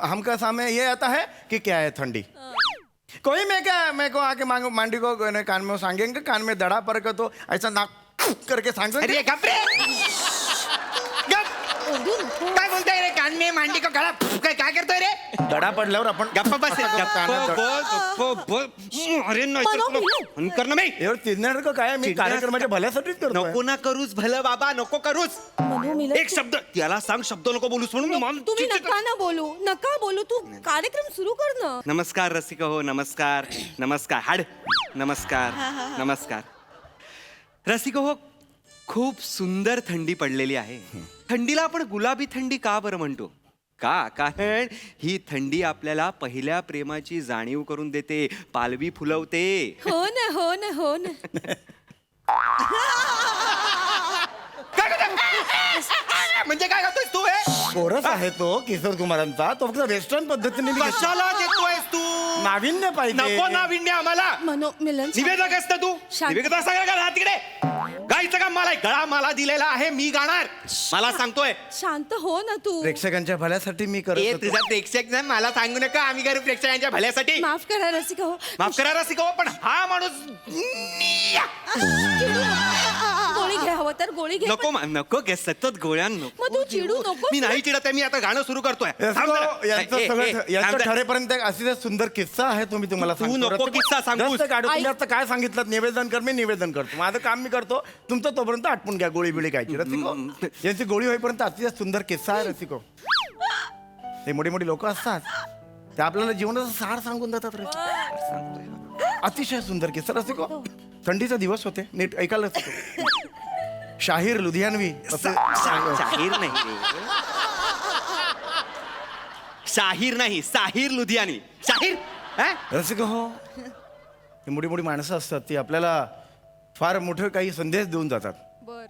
हमका सामने ये आता है कि क्या है ठंडी. कोई मैं को आके मांडी को कान में सांगेंगे, कान में दड़ा पर का तो ऐसा नाक करके सांगेंगे. अरे गप रे. काय बोलताय रे? कान में मांडी को गळा काय करतोय रे? दडा पडल्यावर आपण गप्पा बस अरे नाही कर ना. एवढं चिडणार का काय? मी कार्यक्रमाच्या भल्यासाठीच करतो. नको ना करूच भलं बाबा, नको करूच. एक शब्द त्याला सांग, शब्द नको बोलूस म्हणून. तुम्ही नका ना बोलू, नका बोलू. तू कार्यक्रम सुरू कर ना. नमस्कार रसिका हो, नमस्कार नमस्कार. हाड नमस्कार नमस्कार. रसिका हो, खूप सुंदर थंडी पडलेली आहे. थंडीला आपण गुलाबी थंडी का बरं म्हणतो? कारण ही थंडी आपल्याला पहिल्या प्रेमाची जाणीव करून देते, पालवी फुलवते. हो ना हो ना हो ना. म्हणजे काय करतोय तू? कोरस आहे तो किशोर कुमारांचा. तो फक्त वेस्टर्न पद्धतीने कशाला देतोयस तू? नाविन्य पाहिजे. नको नाविन्य आम्हाला. मिलन निवेदक असतं तू. निवेदक सांगायला का राहत तिकडे? गायचं काम मला, गळा मला दिलेला आहे, मी गाणार. मला सांगतोय. शांत हो ना तू. प्रेक्षकांच्या भल्यासाठी मी करत होतो. तुझा प्रेक्षक नाही, मला सांगू नका. आम्ही करू प्रेक्षकांच्या भल्यासाठी. माफ करा रसिका हो. माफ करा रसिका हो, पण हा माणूस गोळी घ्या, हवं तर गोळी घे. नको नको घे, सतत गोळ्या नको. मग तू चिडू नको. मी नाही चिडत आहे, मी आता गाणं सुरू करतोय. यांचं सगळं यांचं ठरेपर्यंत अतिशय सुंदर किस्सा आहे. तुम्ही तुम्हाला तू नको किस्सा सांगूस. तुम्ही आता काय सांगितलं? निवेदन कर, मी निवेदन करतो. माझं काम मी करतो, तुमचं तोपर्यंत आटपून घ्या. गोळी बिळी खायची. रसिको यांची गोळी होईपर्यंत अतिशय सुंदर किस्सा आहे रसिको. हे मोठी मोठी लोक असतात, ते आपल्याला जीवनाचं सार सांगून जातात. अतिशय सुंदर किस्सा रसिको. थंडीचे दिवस होते, नीट ऐकायला रसिको. शाहीर लुधियानवी शाहीर नाही रे. शाहीर नाही, साहिर लुधियानी. शाहीर रसिको हो. ही मोठी मोठी माणसं असतात, ती आपल्याला फार मोठे काही संदेश देऊन जातात. बर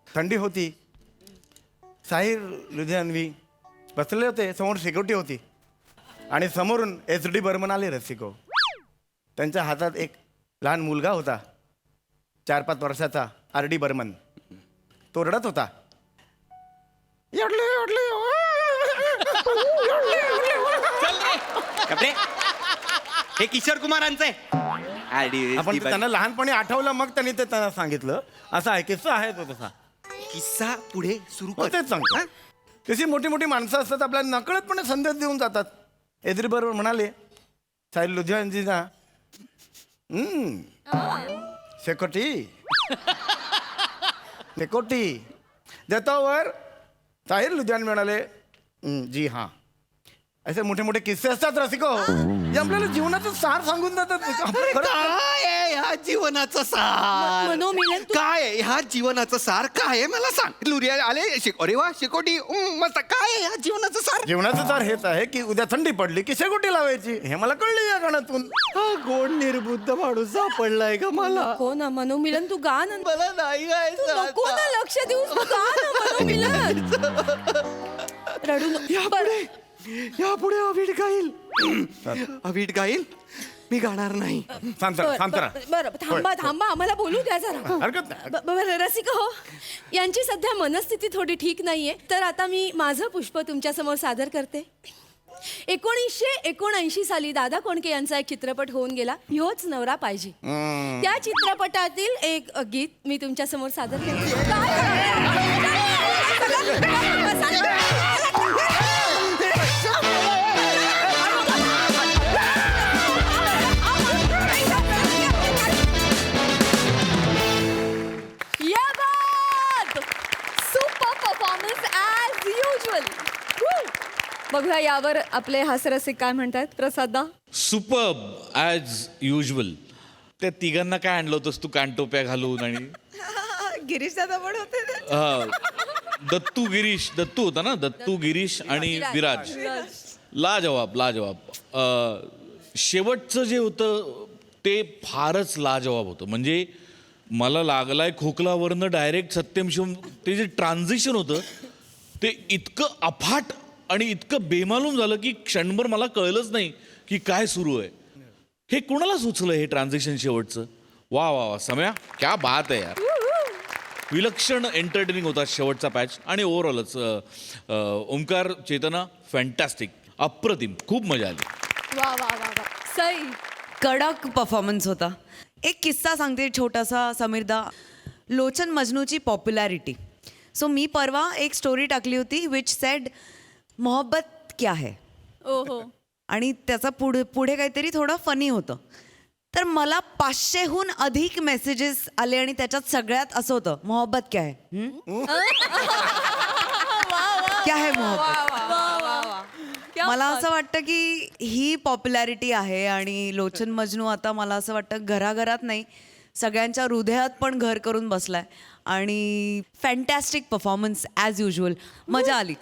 थंडी होती, साहिर लुधियानवी बसले होते, समोर सिक्युरिटी होती आणि समोरून HD बर्मन आले रसिको. त्यांच्या हातात एक लहान मुलगा होता, 4-5 वर्षाचा, RD बर्मन. तो रडत होता. हे किशोर कुमारांचं आहे. आपण त्यांना लहानपणी आठवलं, मग त्यांनी ते त्यांना सांगितलं. असा आहे किस्सा आहे तो तसा. किस्सा पुढे सुरू तेच सांगतो. तशी मोठी मोठी माणसं असतात, आपल्याला नकळतपणे संदेश देऊन जातात. एद्री बरोबर म्हणाले साहिर लुधियानजीना, शेकोटी शेकोटी देता वर ताहिर लुधियान म्हणाले जी हां असे मोठे मोठे किस्से असतात रसिको जे आपल्याला जीवनाचं सार सांगून जातात काय आहे ह्या जीवनाचं सार मनोमिलन काय आहे ह्या जीवनाचं सार काय आहे मला सांग लुरिया आले अरे वा शेकोटी मस्त काय आहे ह्या जीवनाचं सार जीवनाचं सार हेच आहे की उद्या थंडी पडली की शेकोटी लावायची हे मला कळलं या गाण्यातून हा गोड निर्बुद्ध माणूस सापडलाय का मला हो ना मनोमिलन तू गा ना मला नाही गायचं नको आता. ना लक्ष देऊस तू गा ना मनोमिलन रडू नको. यापुढे अवीट गाईल अवीट गाईल मी गाणार नाही बरं थांबा थांबा आम्हाला बोलू द्या जरा हरकत नाही बरं रसिका हो यांची सध्या मनस्थिती थोडी ठीक नाहीये तर आता मी माझं पुष्प तुमच्या समोर सादर करते 1979 साली दादा कोंडके यांचा एक चित्रपट होऊन गेला ह्योच नवरा पाहिजे त्या चित्रपटातील एक गीत मी तुमच्या समोर सादर करते सुपर परफॉर्मन्स ॲज युजल. बघूया यावर आपले हास्यरसिक काय म्हणतात. प्रसादा सुपर्ब ॲज युजल. त्या तिघांना काय आणलं होतंस तू कानटोप्या घालून आणि गिरीश दादा पण होते दत्तू गिरीश दत्तू होता ना दत्तू गिरीश आणि विराज. लाजवाब शेवटचं जे होतं ते फारच लाजवाब होतं. म्हणजे मला लागलाय खोकलावरनं डायरेक्ट सत्यम शिवम ते जे ट्रान्झिशन होतं ते इतकं अफाट आणि इतकं बेमालूम झालं की क्षणभर मला कळलंच नाही की काय सुरू आहे. हे कुणाला सुचलं हे ट्रान्झिशन शेवटचं. वा वा वा सम्या क्या बात आहे यार. विलक्षण एंटरटेनिंग होता शेवटचा पॅच आणि ओव्हरऑलच ओंकार चेतना फॅन्टॅस्टिक अप्रतिम खूप मजा आली. वा वा वा वा सई. कडक परफॉर्मन्स होता. एक किस्सा सांगते छोटासा समीरदा. लोचन मजनूची पॉप्युलॅरिटी. सो मी परवा एक स्टोरी टाकली होती विच सेड मोहब्बत क्या है. ओहो. आणि त्याचा पुढे काहीतरी थोडं फनी होतं. तर मला 500हून अधिक मेसेजेस आले आणि त्याच्यात सगळ्यात असं होतं मोहब्बत क्या है. क्या है मोहब्बत. मला असं वाटतं की ही पॉप्युलॅरिटी आहे आणि लोचन मजनू आता मला असं वाटतं घराघरात नाही सगळ्यांच्या हृदयात पण घर करून बसलाय आणि फॅन्टॅस्टिक परफॉर्मन्स ॲज युजल. मजा आली.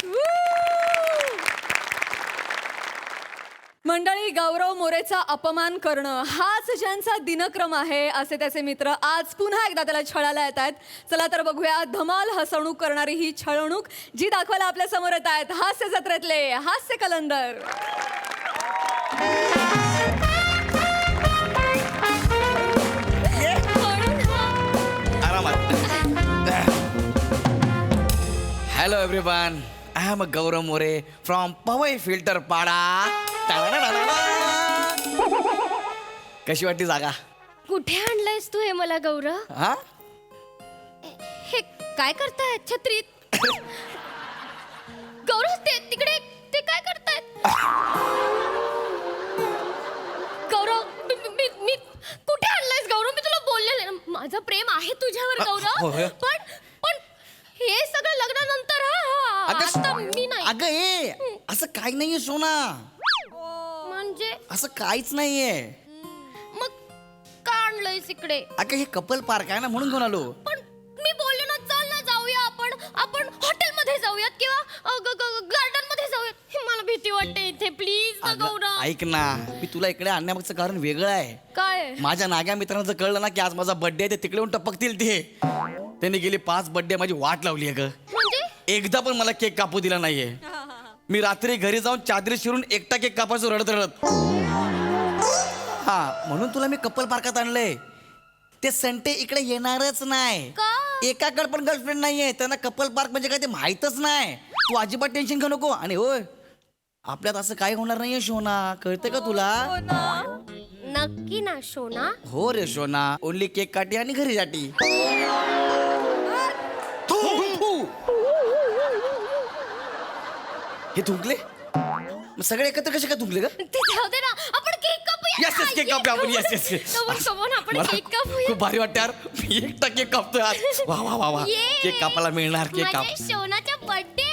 मंडळी गौरव मोरेचा अपमान करणं हाच ज्यांचा दिनक्रम आहे असे त्याचे मित्र आज पुन्हा एकदा त्याला छळायला येत आहेत. चला तर बघूया धमाल हसवणूक करणारी ही छळवणूक जी दाखवायला आपल्या समोर येत आहेत हास्य जत्रेतले हास्य कलंदर. Hello everyone I am Gaurav More from Powai Filter Pada. कशी वाटली जागा. कुठे आणलंयस तू हे मला गौरव. हा हे काय करताय छत्रीत. गौरव ते तिकडे ते काय करतायत. गौरव मी कुठे आणलंयस गौरव. मी तुला बोललेलं ना माझं प्रेम आहे तुझ्यावर गौरव. पण हे सगळं लग्नानंतर आता मी नाही. अगं ए असं काही नाहीये सोना. म्हणजे असं काहीच नाहीये. मग का आणलंयस इकडे. अगं हे कपल पार्क आहे ना म्हणून घेऊन आलो. पण मी बोलले ना चल ना जाऊया आपण हॉटेलमध्ये जाऊयात किंवा गार्डन मध्ये जाऊयात. मला भीती वाटते इथे प्लीज ना गौरव. ऐक ना मी तुला इकडे आणण्यामागचं कारण वेगळं आहे. काय. माझ्या नाग्या मित्रांना जर कळलं ना की आज माझा बर्थडे आहे ते तिकडे येऊन टपकतील. ते त्यांनी गेली 5 बर्थडे माझी वाट लावली आहे ग. एकदा पण मला केक कापू दिला नाहीये. मी रात्री घरी जाऊन चादरी शिरून एकटा केक कापायचो रडत रडत. हा म्हणून तुला मी कपल पार्कात आणलंय. ते संटे इकडे येणारच नाही. एकाकडे पण गर्लफ्रेंड नाहीये. त्यांना कपल पार्क म्हणजे काय ते माहीतच नाही. तू अजिबात टेन्शन घेऊ नको. आणि होय आपल्यात असं काही होणार नाहीये शोना. कळते का तुला. नक्की ना शोना. हो रे शोना. ओनली केक काटी आणि घरी जाटी. हे थुंकले मग सगळे एकत्र कसे काय तुंबले ग? ते जाऊ दे ना, आपण केक कापूया. Yes, yes, केक कापूया आपण. Yes, yes, yes. Come on, आपण मला केक कापूया. खूप भारी वाटतं यार. मी 1 केक कापतोय आज. वा वा वा वा. Yay! केक कापायला मिळणार. केक काप. माझ्या शोनाचा बर्थडे.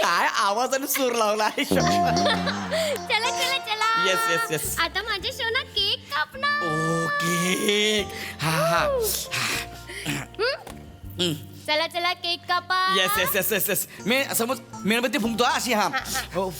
काय आवाजाने सूर लावला आहे. चला चला चला. Yes, yes, yes. आता माझ्या शोना केक कापणार. केक. हा. चला चला केक कापा. Yes yes yes yes yes. मी समज मेणबत्ती फुंकतो हा, अशी हा. हो.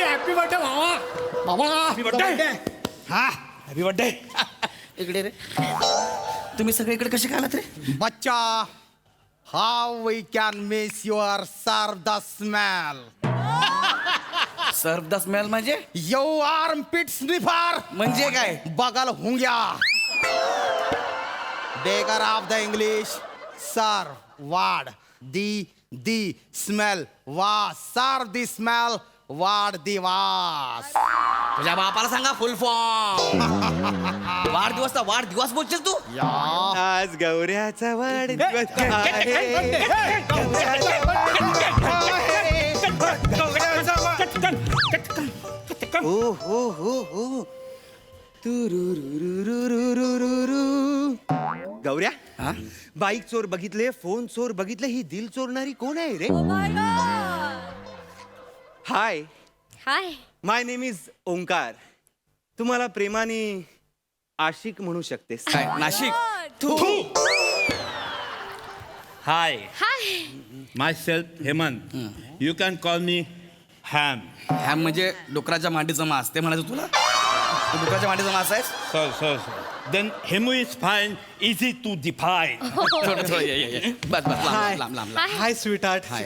हॅपी बर्थडे भावा. Happy birthday. हा हॅपी बर्थडे. इकडे रे. तुम्ही सगळे इकडे कसे काय आलात रे? बच्चा, how we can miss your serve the smell. Serve the smell म्हणजे? You armpit sniffer. म्हणजे काय? बगल हुंग्या. Beggar of the English. Sir वाड दी स्मेल वास. सर दी स्मेल वाढ दिवस. तुझ्या बापाला सांगा फुल फॉर्म. वाढदिवसचा वाढदिवस बोलशील तू? आज गौऱ्याचा वाढदिवस हो हो हो हो. गौऱ्या, बाईक चोर बघितले, फोन चोर बघितले, ही दिल चोरणारी कोण आहे रे? Hi, hi. My name is Omkar. तुम्हाला प्रेमाने आशिक म्हणू शकतेस. काय Nashik? Hi, hi. Myself Hemant. You can call me ham. Ham म्हणजे डुकराच्या मांडीचं मांस. ते म्हणायचं तुला? तू डुकराच्या मांडीचं मांस आहेस? Sir then Hemu is fine, easy to define. थोडं ये. बस लांब लांब. Hi sweetheart. Hi.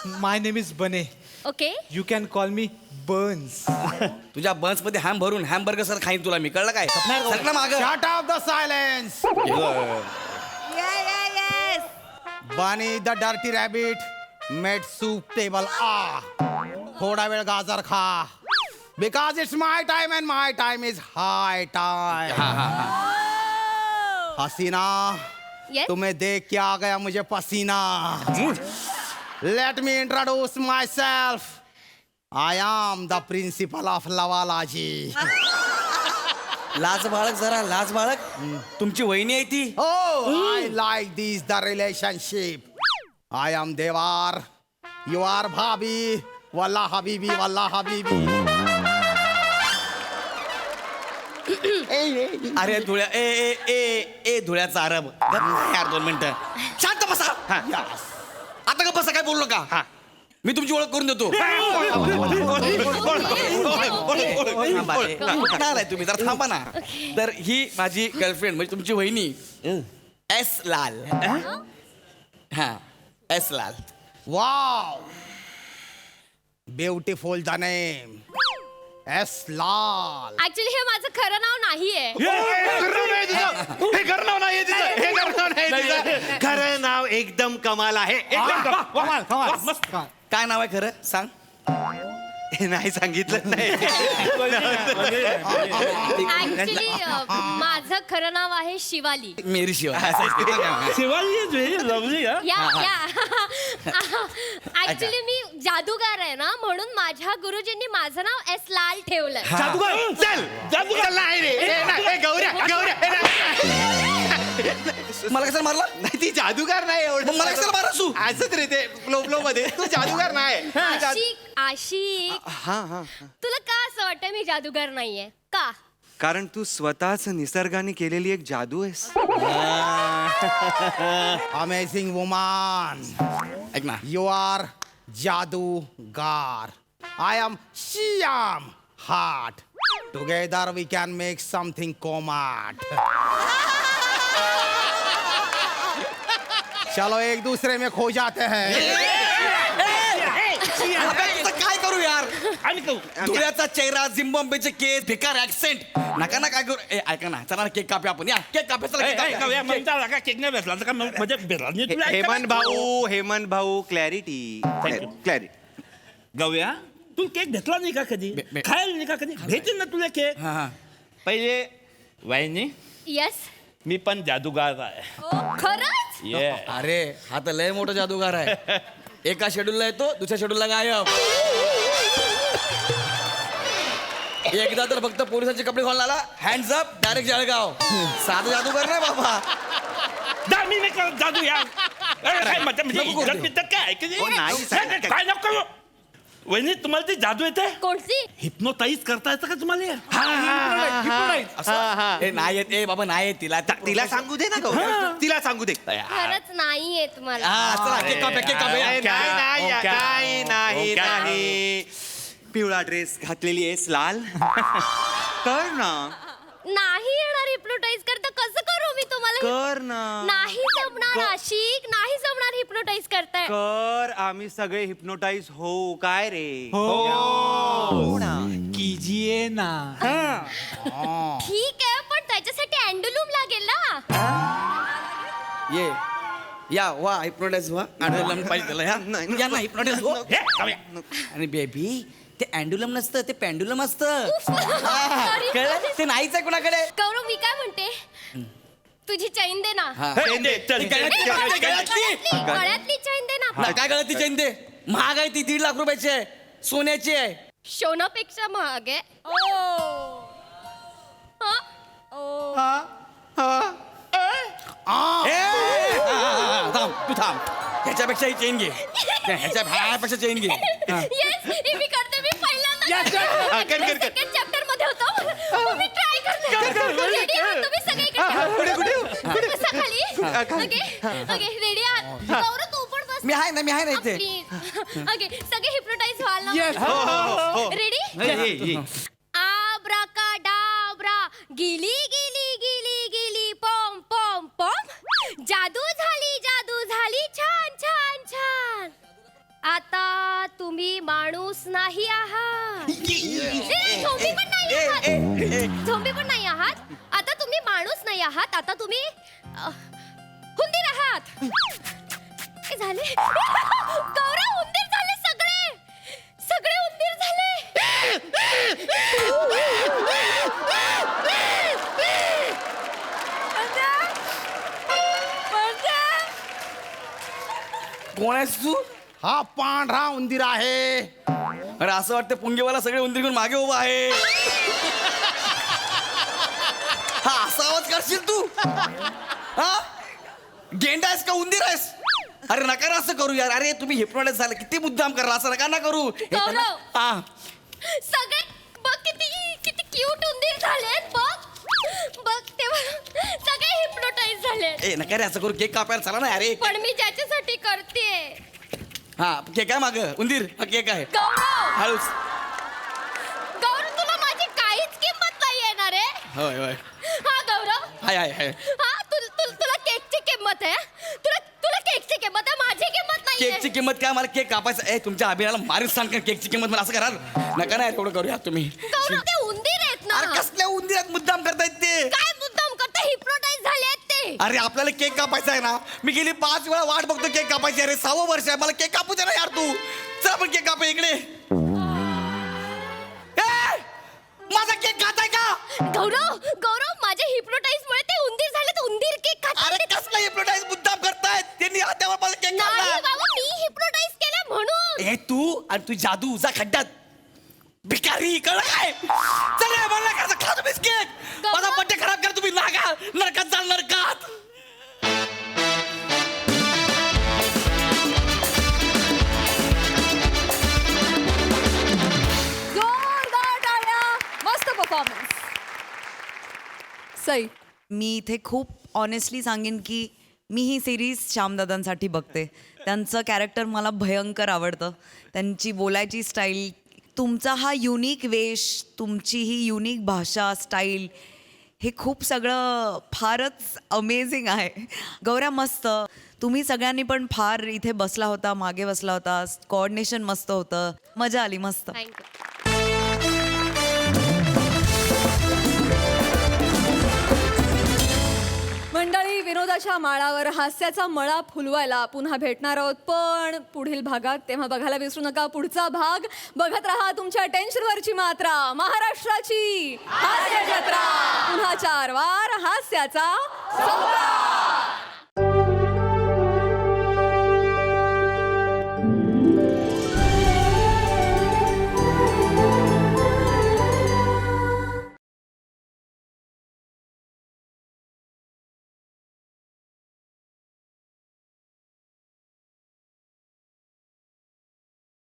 My name is Bane. Okay. You can call me buns. तुझ्या बन्स मध्ये हॅम भरून हॅमबर्गर सर खाईन तुला मी. कळलं काय? सरक ना मागं. Shut off the silence. Bunny the dirty rabbit made soup table थोडा वेळ गाजर खा. Because it's my time and my time is high time. Hasina, Yes? तुम्हें देख के आ गया मुझे पसीना. Let me introduce myself. I am the principal of लवालाजी. लाज बाळक जरा, लाज बाळक. तुमची वहिनी आहे ती? Oh, I like this the relationship. I am Devar. You are Bhabhi. Wallah Habibi, Wallah Habibi. अरे धुळ्या ए ए ए ए धुळ्याचा अरब. यार 2 मिनिटं शांत बसा. आता का बसा, काय बोललो का? मी तुमची ओळख करून देतो. कुठं आलाय तुम्ही? जरा थांबा ना. तर ही माझी गर्लफ्रेंड म्हणजे तुमची वहिनी एस लाल. हा एस लाल. Wow. Beautiful the name. S. Lal. Actually हे माझं खरं नाव नाहीये. हे खरं नाव नाही तिचं. खरं नाव एकदम कमाल आहे. काय नाव आहे खरं? सांग. हे नाही सांगितलं नाही. ऍक्च्युली माझं खरं नाव आहे शिवाली. मेरी Shiva. Shivaji is very lovely. Actually मी जादूगार आहे ना, म्हणून माझ्या गुरुजींनी माझं नाव एस लाल ठेवलंय. जादूगर नाही रे. गौऱ्या मला कसं मारला? नाही, ती जादूगार नाही. एवढं मला कशाला मारस तू? असंच रे ते फ्लो मध्ये. तू जादूगार नाही. आशिक तुला का असं वाटतं मी जादूगार नाहीये? का? कारण तू स्वतःच निसर्गाने केलेली एक जादू आहेस. Amazing woman. ऐक ना. You are Jadugar. I am Shyam Heart. Together we can make something comat. चलो एक दूसरे में खो जाते हैं. काय करू यार? आणि धुळ्याचा चेहरा, झिम्बाब्वेचे केस, बेकार ऍक्सेंट. नका ना काय करू. ऐका ना, चला ना केक कापूया आपण. या केक कापूया, चला केक कापूया. केक नाही भेटला तर का म्हणजे भेटला नाही तुला? हेमंत भाऊ क्लॅरिटी क्लॅरिटी. गव्या तू केक घेतला नाही का कधी? खायला नाही का कधी? भेटेल ना तुला केक. पहिले वाहिनी येस. मी पण जादूगार आहे. खरंच? ये अरे हा तर लय मोठा जादूगार आहे. एका शेड्यूलला येतो, दुसऱ्या शेड्यूलला गायब. एकदा तर फक्त पोलिसाचे कपडे घालून आला, हँड्स अप, डायरेक्ट जळगाव. साधा जादूगार नाही बाबा. मी नाही करत जादू या. काय नको. वहिनी तुम्हाला ती जादू येते? कोणती? हिप्नोटाईज करता येतं का तुम्हाला? नाही येत ए बाबा, नाही येत तिला. तिला सांगू दे ना गौ, तिला सांगू दे. खरंच नाही येत मला. चला केक कापूया, केक कापूया. नाही. पिवळा ड्रेस घातलेली आहेस लाल. कर ना. नाही येणार हिप्नोटाईज करता. कसं करू मी तुम्हाला? कर ना. नाही जमणार आशिक, नाही जमणार हिप्नोटाईज करताय. कर, आम्ही सगळे हिप्नोटाईज हो. काय रे? हो ना कीजिए ना. ठीक आहे, पण त्याच्यासाठी अँडुलूम लागेल ना. ये या वा हिप्नोटाईज व्हा. अँडुलम पाहिजे त्याला. या ना हिप्नोटाईज हो. आणि बेबी ते अँडुलम नसतं, ते पॅन्डुलम असतं. कळलं? ते नाहीच आहे कुणाकडे. गौरव मी काय म्हणते, तुझी चैन दे ना. गळ्यातली चैन दे ना. काय कळत ती चैन? ते महाग आहे, ती 1.5 लाख रुपयाची आहे, सोन्याची आहे. सोनापेक्षा महाग आहे. थांब तू थांब. ह्याच्यापेक्षा ही चेन घे. ह्याच्यापेक्षा चेन घे. Yes, मी करते. मी पहिल्यांदा सेकंड चॅप्टर मध्ये होतो. मी ट्राय करते. रेडी आहात तुम्ही सगळे? बसा खाली. ओके रेडी आहात? गौरव तू पण बस. मी आहे ना इथे. ओके सगळे हिप्नोटाईज व्हाल ना. रेडी? आब्राकाडाब्रा, गिली गिली गिली गिली पॉम पॉम पॉम. जादू झाली छान छान छान. आता तुम्ही माणूस नाही आहात. झोंबी पण नाही आहात. झोंबी पण नाही आहात. आता तुम्ही माणूस नाही आहात. आता तुम्ही हुंदीर आहात. काय झाले? गौरव हुंदीर झाले. सगळे हुंदीर झाले. कोण आहेस तू? हा पांढरा उंदीर आहे. अरे असं वाटतं पुंगेवाला सगळे उंदीर घेऊन मागे उभा आहे. हा असा आवाज करशील तू? हा गेंडा आहेस का उंदीर आहेस? अरे नका ना असं करू यार. अरे तुम्ही हिप्नोटाईज झालं, किती मुद्दाम करा, असं नका ना करू. सगळे बघ किती क्यूट उंदीर झालेत. बघ तेव्हा सगळे हिप्नोटाईज झालेत. ए नका रे असं करू. केक कापायला चला ना अरे. पण मी ज्याच्यासाठी करते. हा केक आहे माग उंदीर. हा केक आहे. हळूच. गौरव तुला माझी काहीच किंमत नाही येणार आहे. होय होय. हा गौरव. हाय हा तुला केकची किंमत आहे. तुला केकची किंमत आहे, माझी किंमत नाही. केकची किंमत काय? मला केक कापायचं. ए तुमच्या अभियानाला मारीच सांग का केकची किंमत मला असं करा. नका ना एवढं करूया तुम्ही. गौरव ते उंदीर आहेत ना. अरे कसल्या उंदीर आहेत? मुद्दाम करतायत ते. काय मुद्दाम करता? हिप्नोटाईज झाले आहेत ते. अरे आपल्याला केक कापायचा आहे ना. मी गेली 5 वेळा वाट बघतो केक कापायची. अरे 6वं वर्ष आहे. मला केक कापू दे ना यार तू. चल आपण केक कापूया इकडे. माझा केक खाताय का? गौरव माझ्या हिप्नोटाईज मुळे ते उंदीर झाले. ते उंदीर केक खातात. अरे कसला हिप्नोटाईज मुद्दाम करतायत? त्यांनी हातावर माझा केक नाही कापला. बाबा, मी हिप्नोटाईज केलं म्हणून. ए तू आणि तू जादू जा खड्ड्यात. भिकारी कळलं काय? चल रे मला कसं खा तुम्ही केक. माझा बड्डे खराब करा तुम्ही. नागा नरकात जाल नरकात. जोरदार टाळ्या. मस्त परफॉर्मन्स. सई मी इथे खूप ऑनेस्टली सांगेन की मी ही सिरीज श्यामदादांसाठी बघते. त्यांचं कॅरेक्टर मला भयंकर आवडतं. त्यांची बोलायची स्टाईल, तुमचा हा युनिक वेश, तुमची ही युनिक भाषा स्टाईल, हे खूप सगळं फारच अमेझिंग आहे. गौऱ्या मस्त. तुम्ही सगळ्यांनी पण फार इथे बसला होता, मागे बसला होता. कोऑर्डिनेशन मस्त होतं. मजा आली. मस्त. थँक्यू. मंडळी, विनोदाच्या माळावर हास्याचा मळा फुलवायला पुन्हा भेटणार आहोत, पण पुढील भागात. तेव्हा बघायला विसरू नका पुढचा भाग. बघत रहा तुमच्या टेन्शनवरची मात्रा, महाराष्ट्राची हास्य जत्रा. पुन्हा 4 वार हास्याचा सौदा.